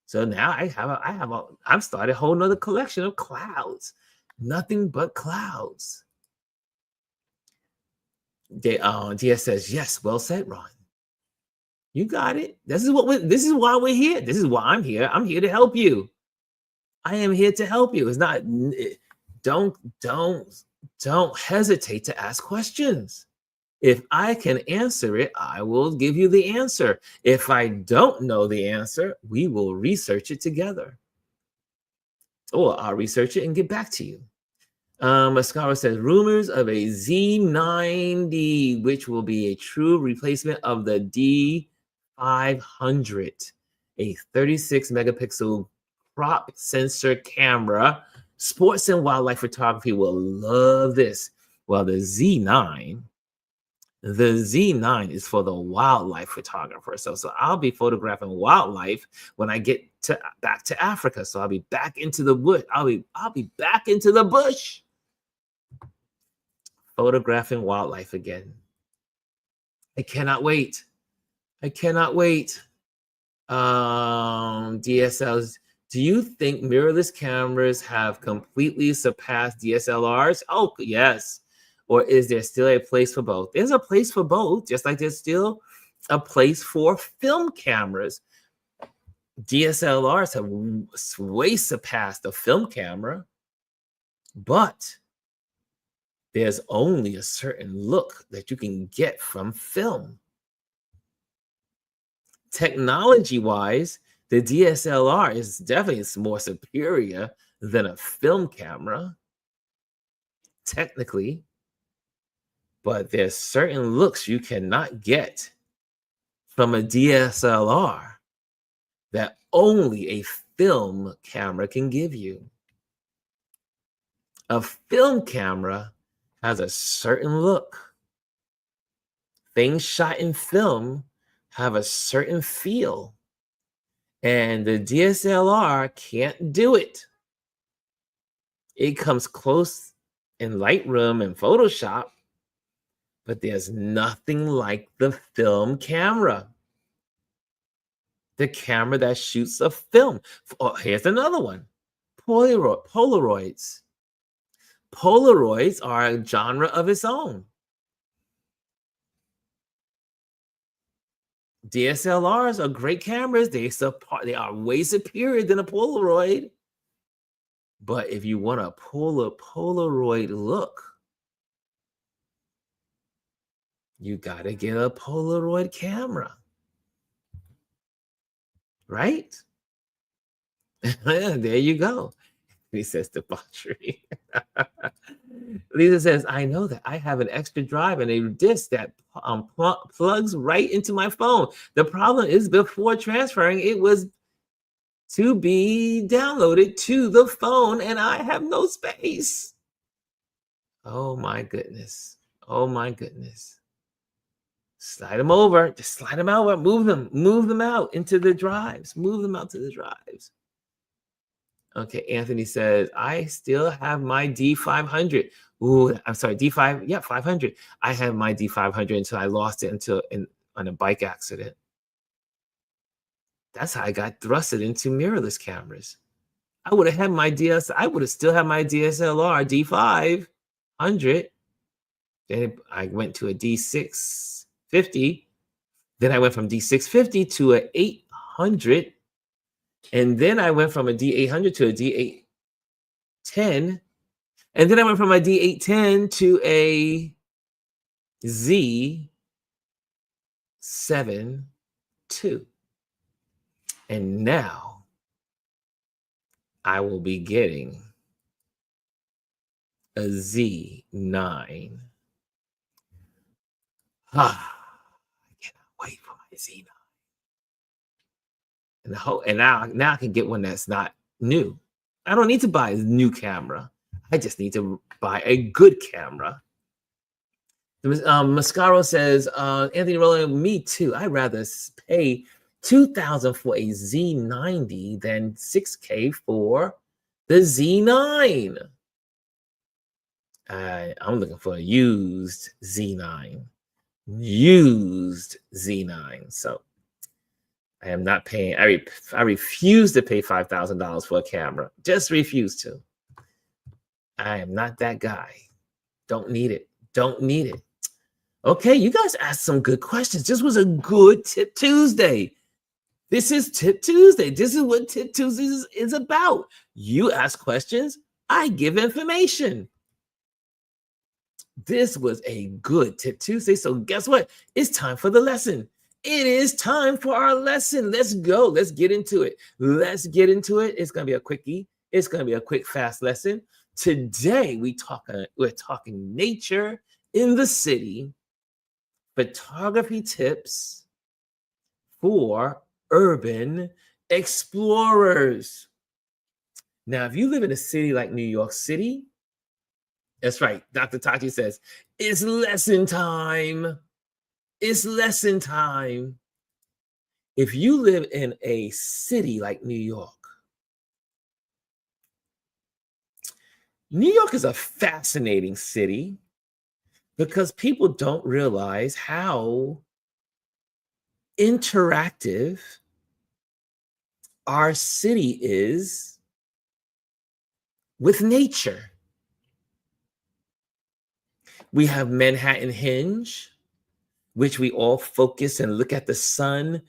So now I've started a whole nother collection of clouds. Nothing but clouds. DS says, yes, well said, Ron. You got it. This is why we're here. This is why I'm here. I'm here to help you. I am here to help you. It's not, don't hesitate to ask questions. If I can answer it, I will give you the answer. If I don't know the answer, we will research it together. Or I'll research it and get back to you. Mascara says, rumors of a Z90, which will be a true replacement of the D500, a 36 megapixel crop sensor camera. Sports and wildlife photography will love this. Well, the Z9 is for the wildlife photographer. So I'll be photographing wildlife when I get back to Africa. So I'll be back into the bush. I'll be back into the bush, photographing wildlife again. I cannot wait. I cannot wait. DSLs. Do you think mirrorless cameras have completely surpassed DSLRs? Oh, yes. Or is there still a place for both? There's a place for both, just like there's still a place for film cameras. DSLRs have way surpassed the film camera, but there's only a certain look that you can get from film. Technology-wise, the DSLR is definitely more superior than a film camera, technically. But there's certain looks you cannot get from a DSLR that only a film camera can give you. A film camera has a certain look. Things shot in film have a certain feel, and the DSLR can't do it. It comes close in Lightroom and Photoshop, but there's nothing like the film camera. The camera that shoots a film. Oh, here's another one. Polaroids. Polaroids are a genre of its own. DSLRs are great cameras. They are way superior than a Polaroid. But if you want a Polaroid look, you gotta get a Polaroid camera, right? There you go. He says debauchery. Lisa says, I know that I have an extra drive and a disc that plugs right into my phone. The problem is before transferring, it was to be downloaded to the phone and I have no space. Oh my goodness. Oh my goodness. Slide them over. Just slide them out. Move them out into the drives. Move them out to the drives. Okay, Anthony says, I still have my D500. Ooh, I'm sorry, D5. Yeah, 500. I had my D500 until I lost it on a bike accident. That's how I got thrusted into mirrorless cameras. I would have still had my DSLR D500. Then I went to a D650. Then I went from D650 to a 800. And then I went from a D800 to a D810. And then I went from a D810 to a Z7 II. And now I will be getting a Z9. I cannot wait for my Z9. And now I can get one that's not new. I don't need to buy a new camera. I just need to buy a good camera. Mascaro says, Anthony Rowland, me too. I'd rather pay $2,000 for a Z90 than $6K for the Z9. I'm looking for a used Z9. Used Z9. So I am not paying. I refuse to pay $5,000 for a camera. Just refuse to. I am not that guy. Don't need it. Don't need it. Okay, you guys asked some good questions. This was a good Tip Tuesday. This is Tip Tuesday. This is what Tip Tuesday is about. You ask questions, I give information. This was a good Tip Tuesday. So guess what? It's time for the lesson. It is time for our lesson. Let's go. Let's get into it. Let's get into it. It's going to be a quickie. It's going to be a quick, fast lesson. Today, we're talking nature in the city, photography tips for urban explorers. Now, if you live in a city like New York City, that's right. Dr. Tachi says, it's lesson time. It's lesson time. If you live in a city like New York, New York is a fascinating city because people don't realize how interactive our city is with nature. We have Manhattan Hinge, which we all focus and look at the sun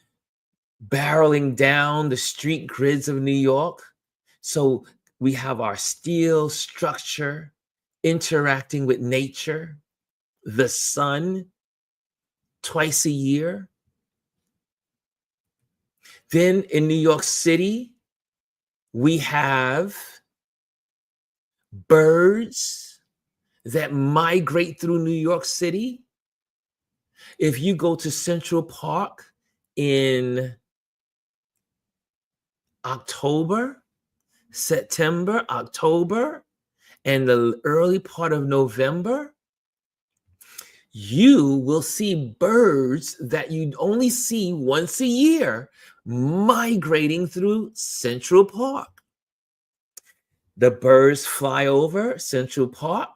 barreling down the street grids of New York. So we have our steel structure interacting with nature, the sun, twice a year. Then in New York City, we have birds that migrate through New York City. If you go to Central Park in October, September, October, and the early part of November, you will see birds that you only see once a year migrating through Central Park. The birds fly over Central Park.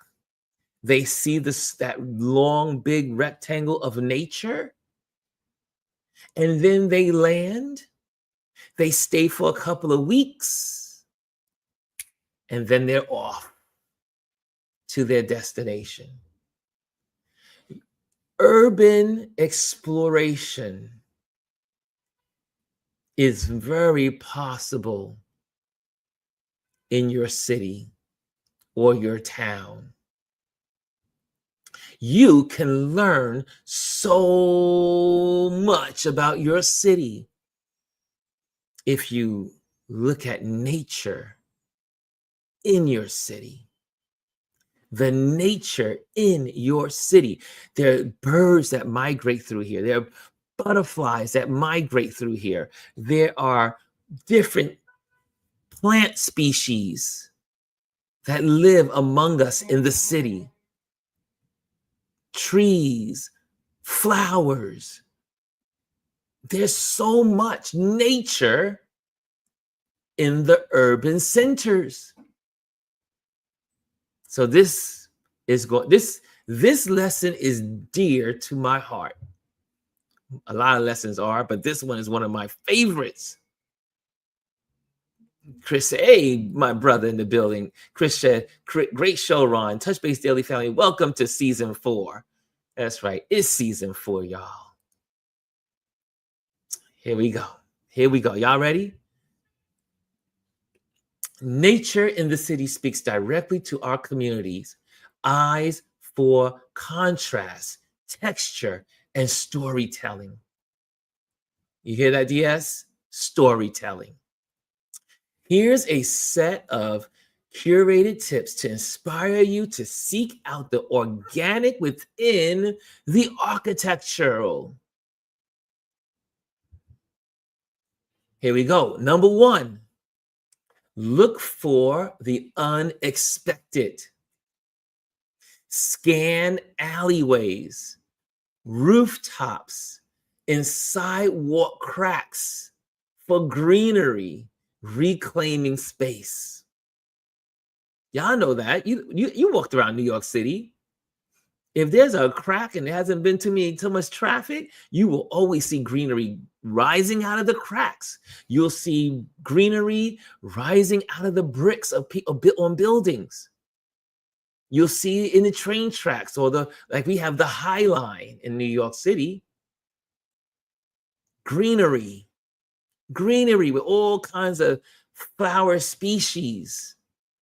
They see that long, big rectangle of nature, and then they land. They stay for a couple of weeks, and then they're off to their destination. Urban exploration is very possible in your city or your town. You can learn so much about your city if you look at nature in your city. The nature in your city. There are birds that migrate through here. There are butterflies that migrate through here. There are different plant species that live among us in the city. Trees, flowers. There's so much nature in the urban centers. So this lesson is dear to my heart. A lot of lessons are, but this one is one of my favorites. Chris said, hey, my brother in the building. Chris said, great show, Ron. Touch Base Daily Family. Welcome to season 4. That's right. It's season 4, y'all. Here we go. Here we go. Y'all ready? Nature in the city speaks directly to our communities. Eyes for contrast, texture, and storytelling. You hear that, DS? Storytelling. Here's a set of curated tips to inspire you to seek out the organic within the architectural. Here we go. Number one, look for the unexpected. Scan alleyways, rooftops, and sidewalk cracks for greenery, reclaiming space. Y'all know that. You walked around New York City. If there's a crack and there hasn't been too much traffic, you will always see greenery rising out of the cracks. You'll see greenery rising out of the bricks of on buildings. You'll see it in the train tracks or like we have the High Line in New York City. Greenery with all kinds of flower species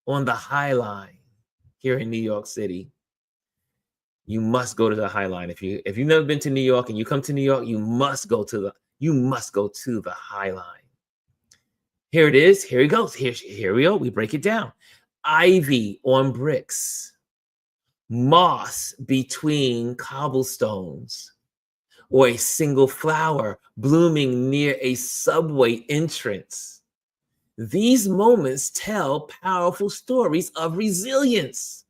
on the High Line here in New York City. You must go to the High Line. If you've never been to New York and you come to New York, you must go to the High Line. Here it is. Here it goes. Here we go. We break it down. Ivy on bricks, moss between cobblestones, or a single flower blooming near a subway entrance. These moments tell powerful stories of resilience.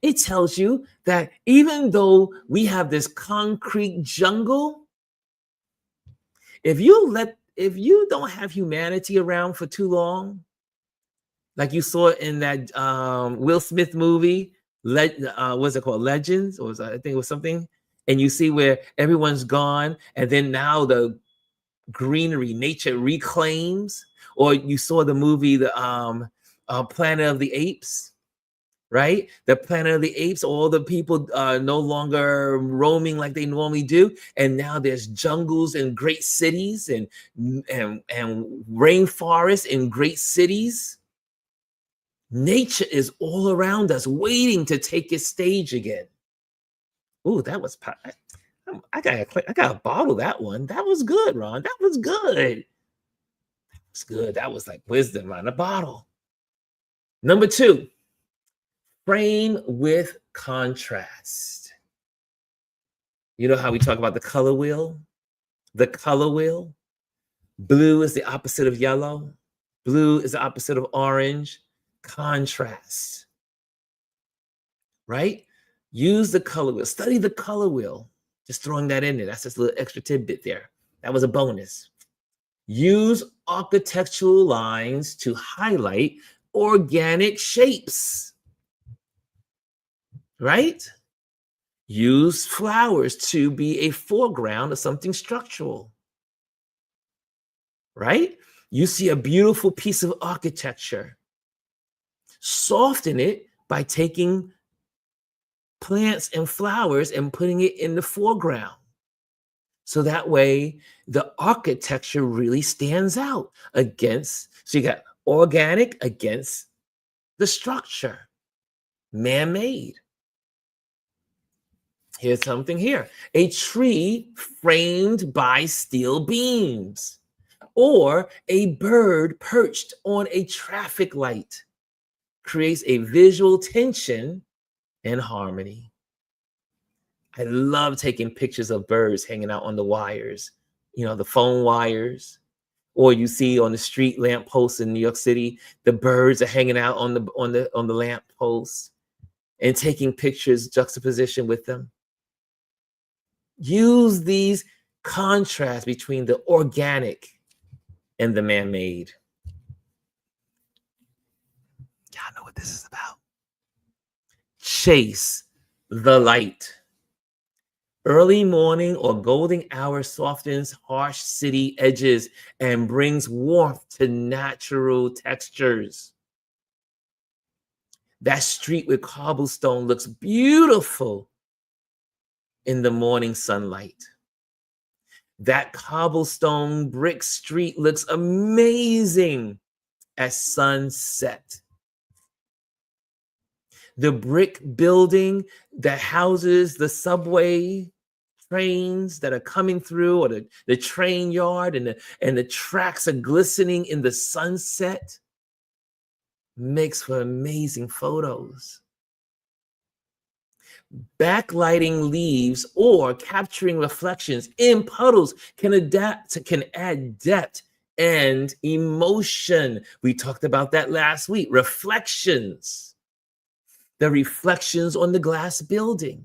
It tells you that even though we have this concrete jungle, if you don't have humanity around for too long, like you saw in that Will Smith movie, what's it called? Legends, or I think it was something. And you see where everyone's gone, and then now the greenery, nature reclaims. Or you saw the movie, the Planet of the Apes, right? The Planet of the Apes, all the people no longer roaming like they normally do, and now there's jungles in great cities and rainforests in great cities. Nature is all around us, waiting to take its stage again. Ooh, that was I gotta bottle that one. That was good, Ron. That was good. That was good. That was like wisdom on a bottle. Number two, frame with contrast. You know how we talk about the color wheel? The color wheel. Blue is the opposite of yellow. Blue is the opposite of orange. Contrast. Right? Use the color wheel. Study the color wheel. Just throwing that in there. That's just a little extra tidbit there. That was a bonus. Use architectural lines to highlight organic shapes. Right? Use flowers to be a foreground of something structural. Right? You see a beautiful piece of architecture. Soften it by taking plants and flowers and putting it in the foreground. So that way the architecture really stands out so you got organic against the structure, man-made. Here's something here. A tree framed by steel beams, or a bird perched on a traffic light creates a visual tension and harmony. I love taking pictures of birds hanging out on the wires, the phone wires, or you see on the street lamp posts in New York City, the birds are hanging out on the lamp posts and taking pictures juxtaposition with them. Use these contrasts between the organic and the man-made. Y'all know what this is about. Chase the light. Early morning or golden hour softens harsh city edges and brings warmth to natural textures. That street with cobblestone looks beautiful in the morning sunlight. That cobblestone brick street looks amazing at sunset. The brick building that houses the subway trains that are coming through, or the train yard, and the tracks are glistening in the sunset, makes for amazing photos. Backlighting leaves or capturing reflections in puddles can add depth and emotion. We talked about that last week. Reflections. The reflections on the glass building.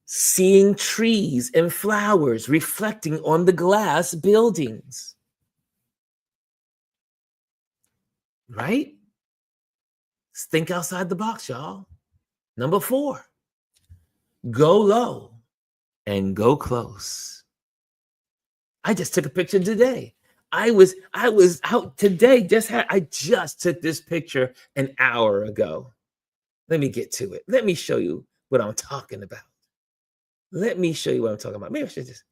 Seeing trees and flowers reflecting on the glass buildings. Right? Think outside the box, y'all. Number 4, go low and go close. I just took a picture today. I was out today. I just took this picture an hour ago. Let me get to it. Let me show you what I'm talking about. Maybe I should just,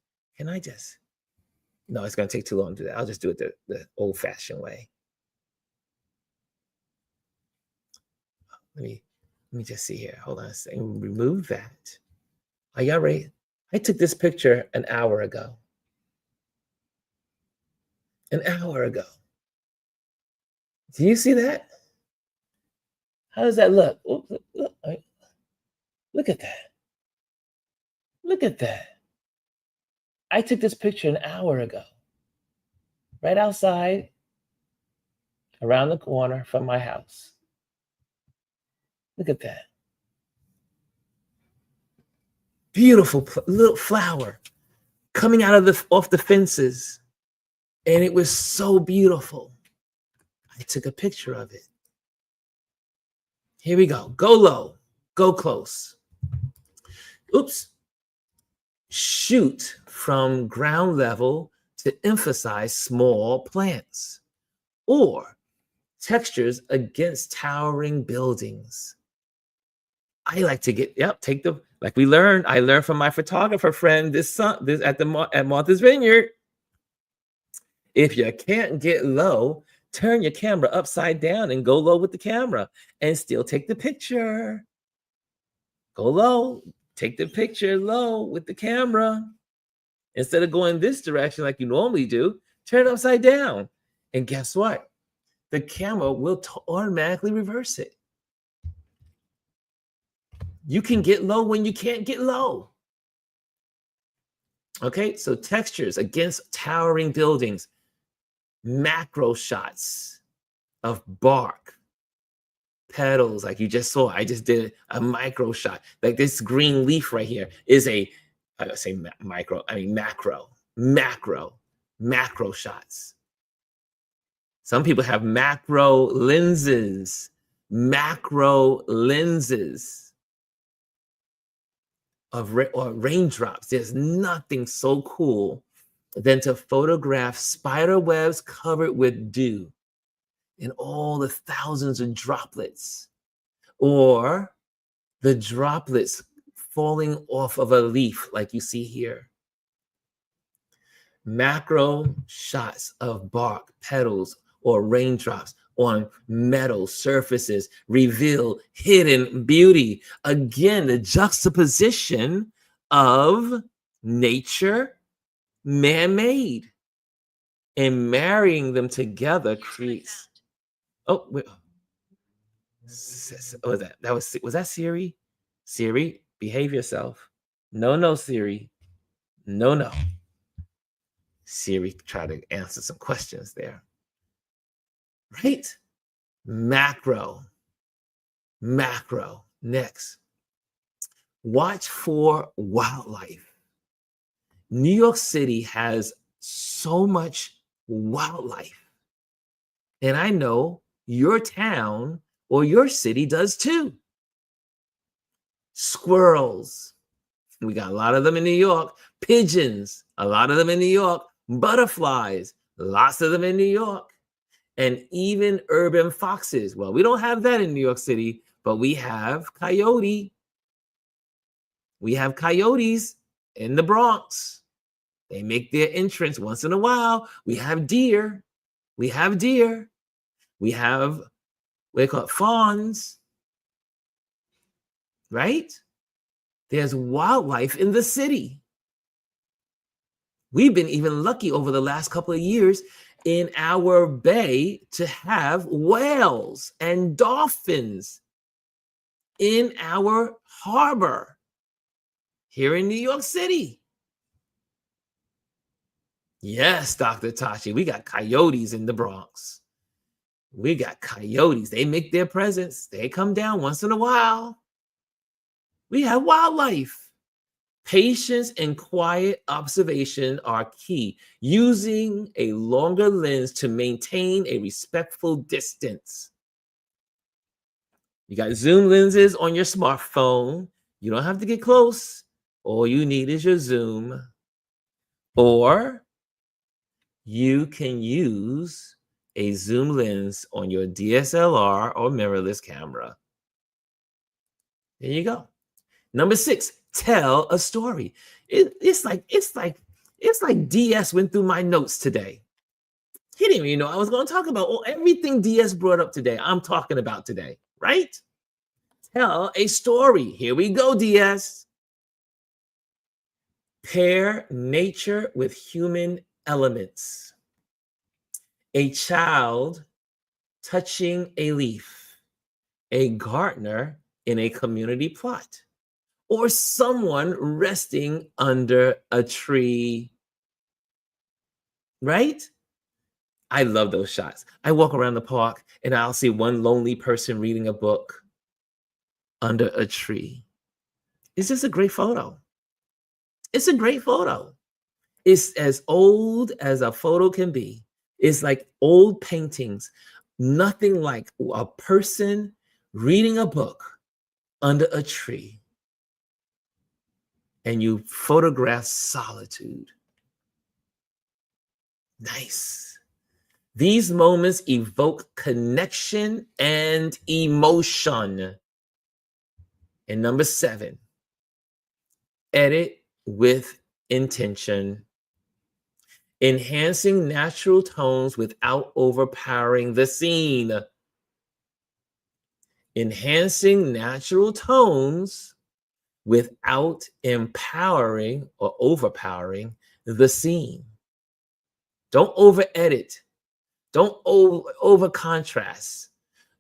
no, it's going to take too long to do that. I'll just do it the old-fashioned way. Let me just see here. Hold on a second. Remove that. Are y'all ready? I took this picture an hour ago. An hour ago. Do you see that? How does that look? Look at that. Look at that. I took this picture an hour ago. Right outside, around the corner from my house. Look at that. Beautiful little flower coming out of off the fences. And it was so beautiful. I took a picture of it. Here we go. Go low, go close. Oops. Shoot from ground level to emphasize small plants or textures against towering buildings. I like to I learned from my photographer friend at Martha's Vineyard. If you can't get low, turn your camera upside down and go low with the camera and still take the picture. Go low, take the picture low with the camera. Instead of going this direction like you normally do, turn it upside down. And guess what? The camera will automatically reverse it. You can get low when you can't get low. Okay, so textures against towering buildings, macro shots of bark, petals, like you just saw. I just did a micro shot. Like this green leaf right here is macro shots. Some people have macro lenses or raindrops. There's nothing so cool than to photograph spider webs covered with dew and all the thousands of droplets, or the droplets falling off of a leaf like you see here. Macro shots of bark, petals, or raindrops on metal surfaces reveal hidden beauty. Again, the juxtaposition of nature, man-made, and marrying them together creates. Oh, wait. What was that? Was that Siri? Siri, behave yourself. No, Siri. No. Siri, try to answer some questions there. Right? Macro. Next. Watch for wildlife. New York City has so much wildlife. And I know your town or your city does too. Squirrels. We got a lot of them in New York. Pigeons. A lot of them in New York. Butterflies. Lots of them in New York. And even urban foxes. Well, we don't have that in New York City, but we have coyote. We have coyotes in the Bronx. They make their entrance once in a while. We have deer. We have what they call it, fawns, right? There's wildlife in the city. We've been even lucky over the last couple of years in our bay to have whales and dolphins in our harbor here in New York City. Yes, Dr. Tashi, we got coyotes in the Bronx. We got coyotes. They make their presence. They come down once in a while. We have wildlife. Patience and quiet observation are key, using a longer lens to maintain a respectful distance. You got zoom lenses on your smartphone. You don't have to get close. All you need is your zoom. Or you can use a zoom lens on your DSLR or mirrorless camera. There you go. Number 6, tell a story. It's like DS went through my notes today. He didn't even know I was going to talk about everything DS brought up today. I'm talking about today, right? Tell a story. Here we go, DS. Pair nature with human elements. A child touching a leaf, a gardener in a community plot, or someone resting under a tree, right? I love those shots. I walk around the park and I'll see one lonely person reading a book under a tree. It's just a great photo. It's a great photo. It's as old as a photo can be. It's like old paintings. Nothing like a person reading a book under a tree. And you photograph solitude. Nice. These moments evoke connection and emotion. And number 7, edit with intention. Enhancing natural tones without overpowering the scene. Enhancing natural tones without empowering or overpowering the scene. Don't over edit. Don't over contrast.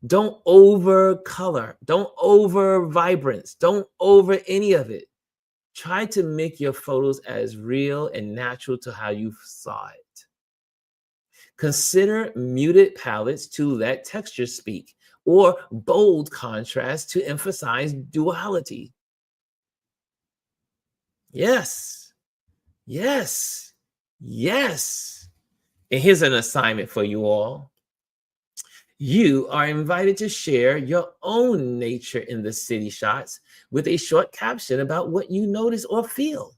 Don't over color. Don't over vibrance. Don't over any of it. Try to make your photos as real and natural to how you saw it. Consider muted palettes to let texture speak, or bold contrast to emphasize duality. Yes, yes, yes. And here's an assignment for you all. You are invited to share your own nature in the city shots with a short caption about what you notice or feel.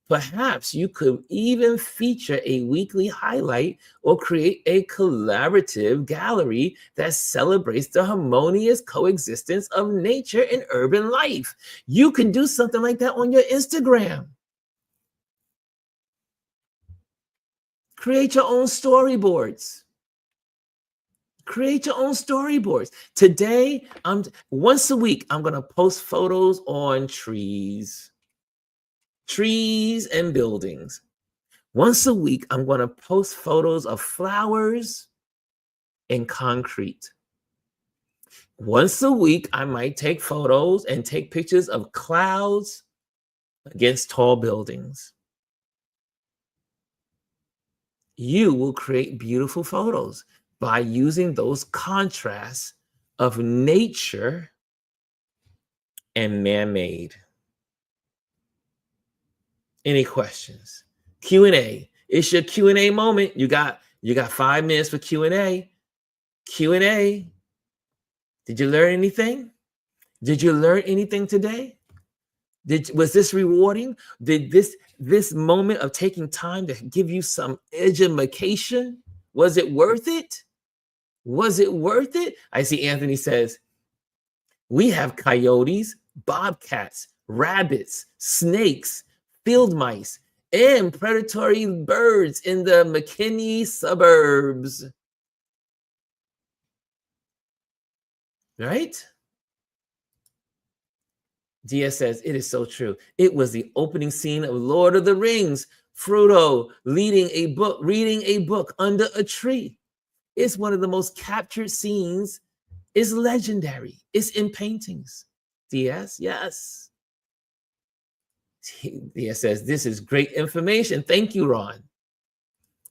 Perhaps you could even feature a weekly highlight or create a collaborative gallery that celebrates the harmonious coexistence of nature and urban life. You can do something like that on your Instagram. Create your own storyboards. Create your own storyboards. Today, once a week, I'm going to post photos on trees and buildings. Once a week, I'm going to post photos of flowers and concrete. Once a week, I might take photos and take pictures of clouds against tall buildings. You will create beautiful photos by using those contrasts of nature and man-made. Any questions? Q&A. It's your Q&A moment. You got 5 minutes for Q&A. Q&A. Did you learn anything? Did you learn anything today? Was this rewarding? Did this moment of taking time to give you some edumacation, was it worth it? Was it worth it? I see Anthony says, we have coyotes, bobcats, rabbits, snakes, field mice, and predatory birds in the McKinney suburbs. right? DS says, it is so true. It was the opening scene of Lord of the Rings. Frodo reading a book under a tree. It's one of the most captured scenes. It's legendary. It's in paintings. DS, yes. DS says, this is great information. Thank you, Ron.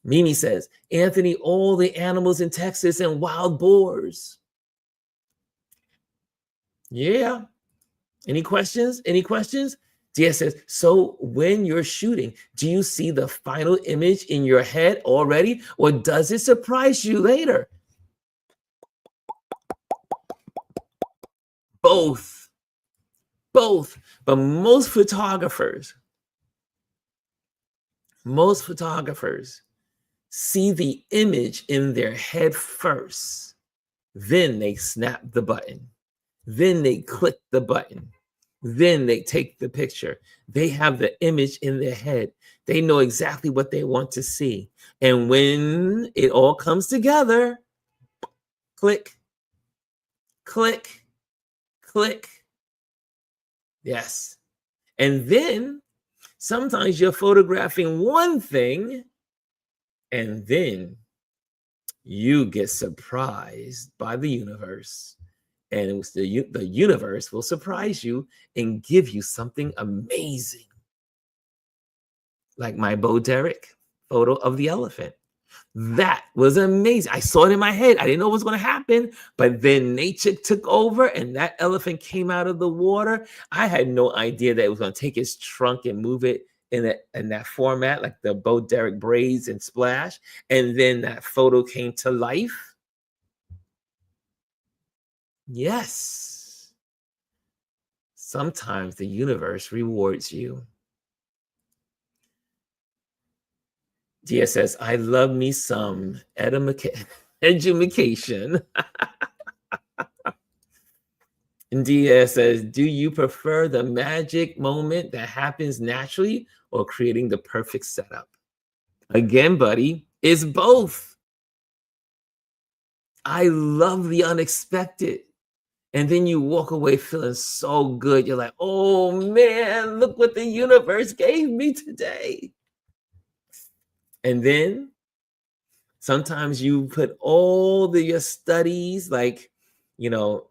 Mimi says, Anthony, all the animals in Texas and wild boars. Yeah. Any questions? Any questions? DS says, so when you're shooting, do you see the final image in your head already, or does it surprise you later? Both. Both. But most photographers see the image in their head first. Then they snap the button. Then they click the button. Then they take the picture. They have the image in their head. They know exactly what they want to see. And when it all comes together, click, click, click. Yes. And then sometimes you're photographing one thing, and then you get surprised by the universe. And it was the universe will surprise you and give you something amazing. Like my Bo Derek photo of the elephant. That was amazing. I saw it in my head. I didn't know what was going to happen, but then nature took over and that elephant came out of the water. I had no idea that it was going to take its trunk and move it in that format, like the Bo Derek braids and splash. And then that photo came to life. Yes. Sometimes the universe rewards you. DS says, I love me some education. And DS says, do you prefer the magic moment that happens naturally or creating the perfect setup? Again, buddy, it's both. I love the unexpected. And then you walk away feeling so good. You're like, oh man, look what the universe gave me today. And then sometimes you put all your studies, like, Monovan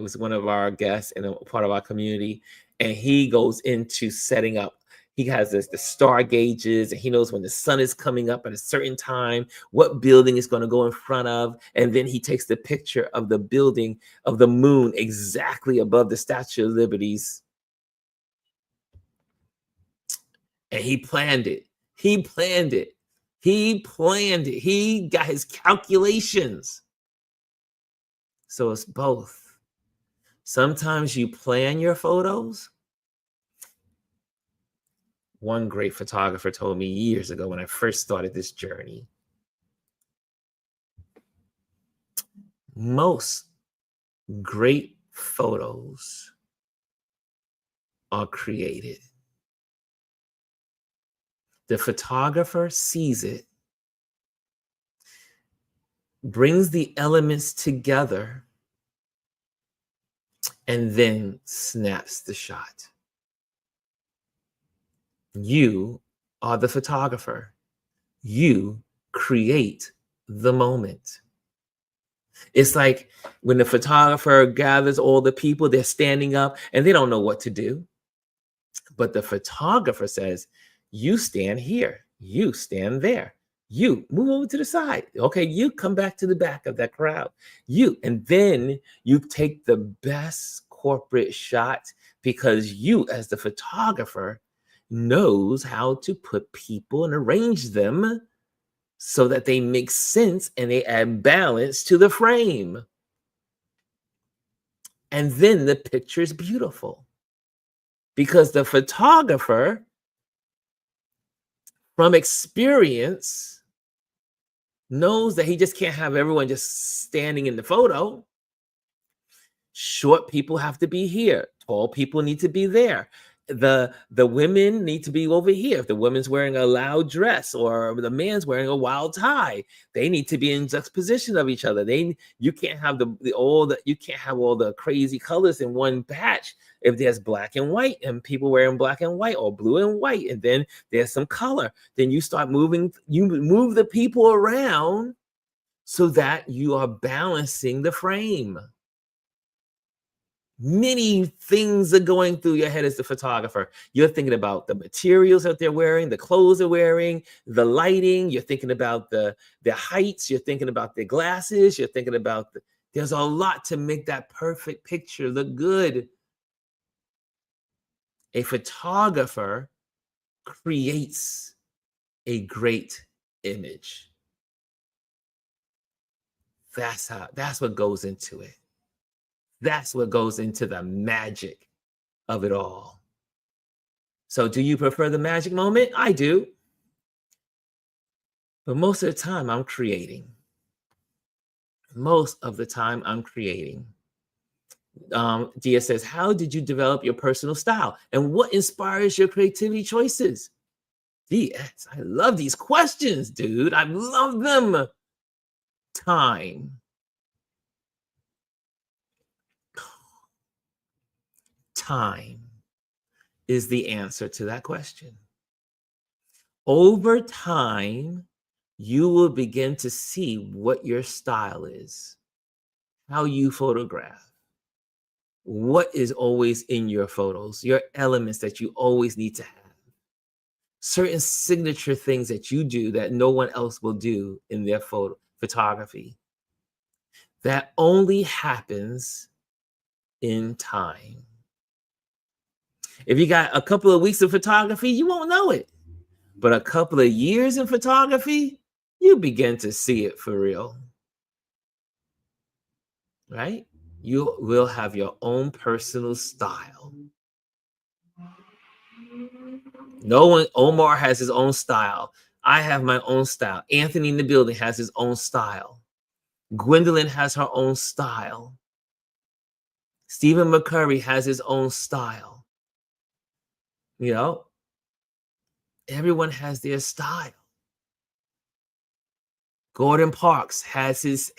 was one of our guests and a part of our community, and he goes into setting up. He has the star gauges, and he knows when the sun is coming up at a certain time, what building is going to go in front of, and then he takes the picture of the building of the moon exactly above the Statue of Liberties. And he planned it. He planned it. He planned it. He got his calculations. So it's both. Sometimes you plan your photos. One great photographer told me years ago when I first started this journey, most great photos are created. The photographer sees it, brings the elements together, and then snaps the shot. You are the photographer. You create the moment. It's like when the photographer gathers all the people, they're standing up and they don't know what to do. But the photographer says, you stand here, you stand there, you move over to the side. Okay, you come back to the back of that crowd. And then you take the best corporate shot because you, as the photographer, knows how to put people and arrange them so that they make sense and they add balance to the frame. And then the picture is beautiful because the photographer, from experience, knows that he just can't have everyone just standing in the photo. Short people have to be here. Tall people need to be there. The women need to be over here. If the woman's wearing a loud dress or the man's wearing a wild tie, they need to be in juxtaposition of each other. You can't have you can't have all the crazy colors in one batch. If there's black and white and people wearing black and white or blue and white, and then there's some color, then you move the people around so that you are balancing the frame. Many things are going through your head as the photographer. You're thinking about the materials that they're wearing, the clothes they're wearing, the lighting. You're thinking about the heights. You're thinking about their glasses. You're thinking about there's a lot to make that perfect picture look good. A photographer creates a great image. That's what goes into it. That's what goes into the magic of it all. So do you prefer the magic moment? I do. But most of the time I'm creating. Most of the time I'm creating. Dia says, how did you develop your personal style? And what inspires your creativity choices? DS, I love these questions, dude. I love them. Time. Time is the answer to that question. Over time, you will begin to see what your style is, how you photograph, what is always in your photos, your elements that you always need to have, certain signature things that you do that no one else will do in their photography. That only happens in time. If you got a couple of weeks of photography, you won't know it. But a couple of years in photography, you begin to see it for real. Right? You will have your own personal style. Omar has his own style. I have my own style. Anthony in the building has his own style. Gwendolyn has her own style. Stephen McCurry has his own style. You know, everyone has their style. Gordon Parks had his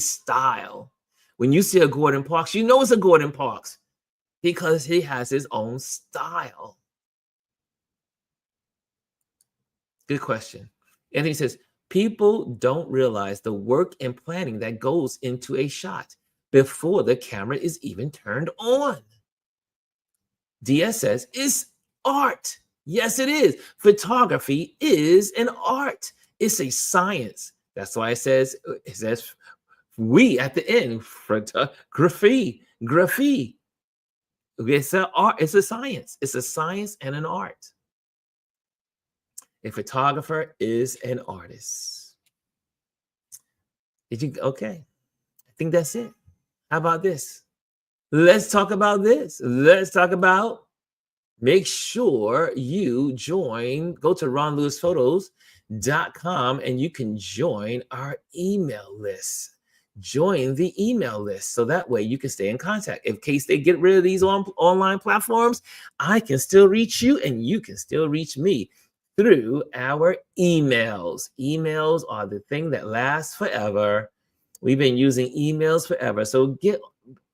style. When you see a Gordon Parks, you know it's a Gordon Parks because he has his own style. Good question. Anthony says, people don't realize the work and planning that goes into a shot before the camera is even turned on. DS says, it's art. Yes, it is. Photography is an art. It's a science. That's why it says we at the end, photography. It's an art. It's a science. It's a science and an art. A photographer is an artist. Okay. I think that's it. How about this? Let's talk about this. Let's talk about, make sure you go to ronlewisphotos.com and you can join our email list. Join the email list so that way you can stay in contact. In case they get rid of these online platforms, I can still reach you and you can still reach me through our emails. Emails are the thing that lasts forever. We've been using emails forever. So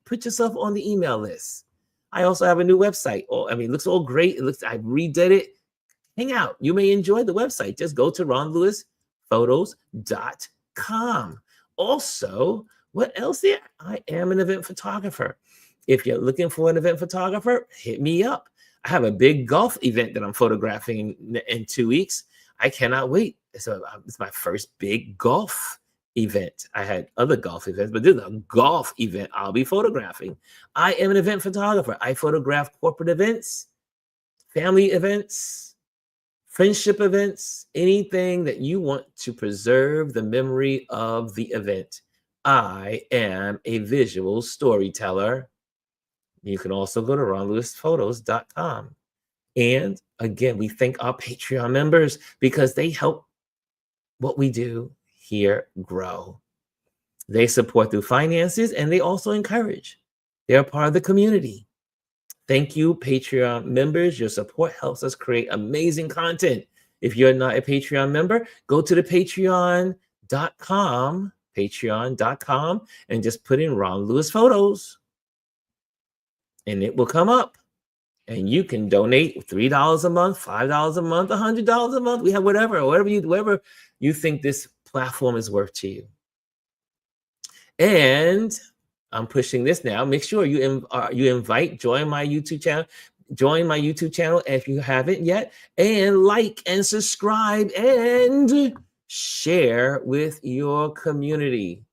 put yourself on the email list. I also have a new website. It looks all great. I redid it. Hang out. You may enjoy the website. Just go to ronlewisphotos.com. Also, what else there? I am an event photographer. If you're looking for an event photographer, hit me up. I have a big golf event that I'm photographing in 2 weeks. I cannot wait. So it's my first big golf event. I had other golf events, but this is a golf event I'll be photographing. I am an event photographer. I photograph corporate events, family events, friendship events, anything that you want to preserve the memory of the event. I am a visual storyteller. You can also go to ronlewisphotos.com. And again, we thank our Patreon members because they help what we do here grow. They support through finances and they also encourage. They're part of the community. Thank you, Patreon members. Your support helps us create amazing content. If you're not a Patreon member, go to the patreon.com, and just put in Ron Lewis photos, and it will come up. And you can donate $3 a month, $5 a month, $100 a month. We have whatever you think this platform is worth to you. And I'm pushing this now. Make sure you join my YouTube channel. Join my YouTube channel if you haven't yet, and like and subscribe and share with your community.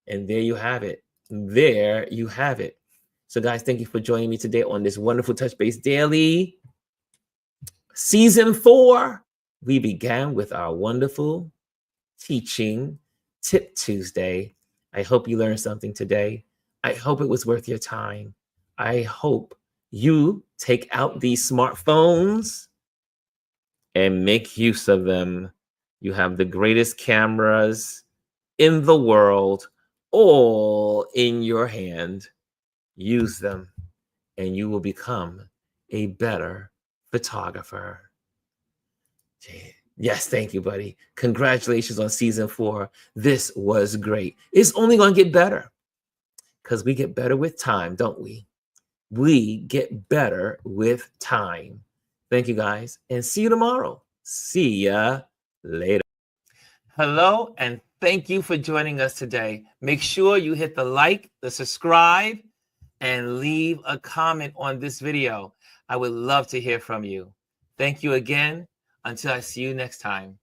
And there you have it. There you have it. So guys, thank you for joining me today on this wonderful Touch Base Daily. Season 4, we began with our wonderful teaching Tip Tuesday. I hope you learned something today. I hope it was worth your time. I hope you take out these smartphones and make use of them. You have the greatest cameras in the world, all in your hand. Use them, and you will become a better photographer. Yes, thank you, buddy. Congratulations on season 4. This was great. It's only going to get better because we get better with time, don't we? We get better with time. Thank you, guys, and see you tomorrow. See ya later. Hello, and thank you for joining us today. Make sure you hit the like, the subscribe, and leave a comment on this video. I would love to hear from you. Thank you again. Until I see you next time.